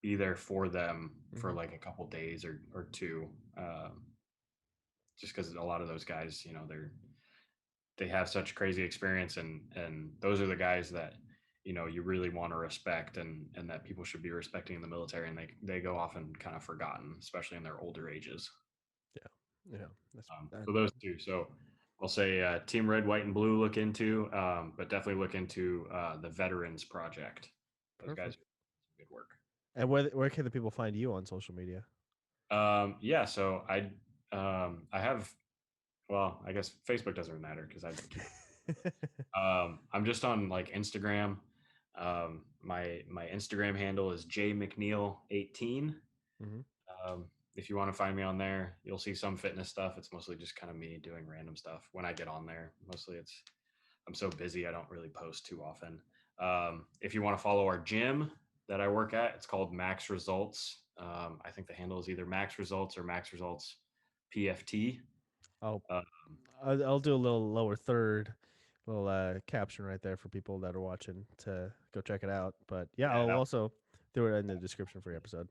S2: be there for them for
S1: Mhm.
S2: like a couple days or two just because a lot of those guys they have such crazy experience and those are the guys that you really want to respect, and that people should be respecting in the military, and they go often kind of forgotten, especially in their older ages.
S1: Yeah, yeah. That's that.
S2: So those two. So I'll say Team Red, White, and Blue look into, but definitely look into the Veterans Project. Those guys
S1: Perfect.
S2: do good work.
S1: And where can the people find you on social media?
S2: Yeah, so I have, well, I guess Facebook doesn't matter because I keep. I'm just on like Instagram. My Instagram handle is jmcneil18.
S1: Hmm.
S2: Um, if you want to find me on there, you'll see some fitness stuff. It's mostly just kind of me doing random stuff when I get on there. Mostly I'm so busy I don't really post too often. If you want to follow our gym that I work at, it's called Max Results. I think the handle is either Max Results or Max Results PFT.
S1: I'll
S2: Um,
S1: I'll do a little lower third, little caption right there for people that are watching to go check it out. But yeah,
S2: yeah,
S1: I'll also do it in the description for your episode.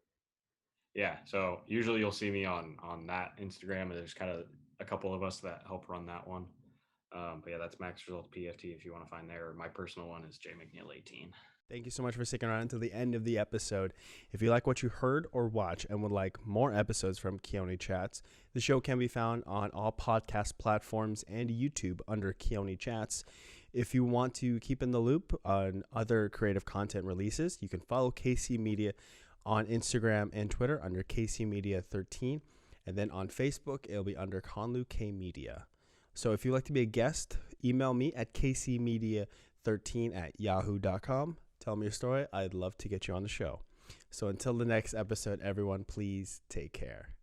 S2: yeah. So usually you'll see me on that Instagram, and there's kind of a couple of us that help run that one. But yeah, that's Max Results PFT if you want to find there. My personal one is jmcneil18.
S1: Thank you so much for sticking around until the end of the episode. If you like what you heard or watch and would like more episodes from Keoni Chats, the show can be found on all podcast platforms and YouTube under Keoni Chats. If you want to keep in the loop on other creative content releases, you can follow KC Media on Instagram and Twitter under KC Media 13. And then on Facebook, it'll be under Conlu K Media. So if you'd like to be a guest, email me at kcmedia13@yahoo.com. Tell me your story. I'd love to get you on the show. So until the next episode, everyone, please take care.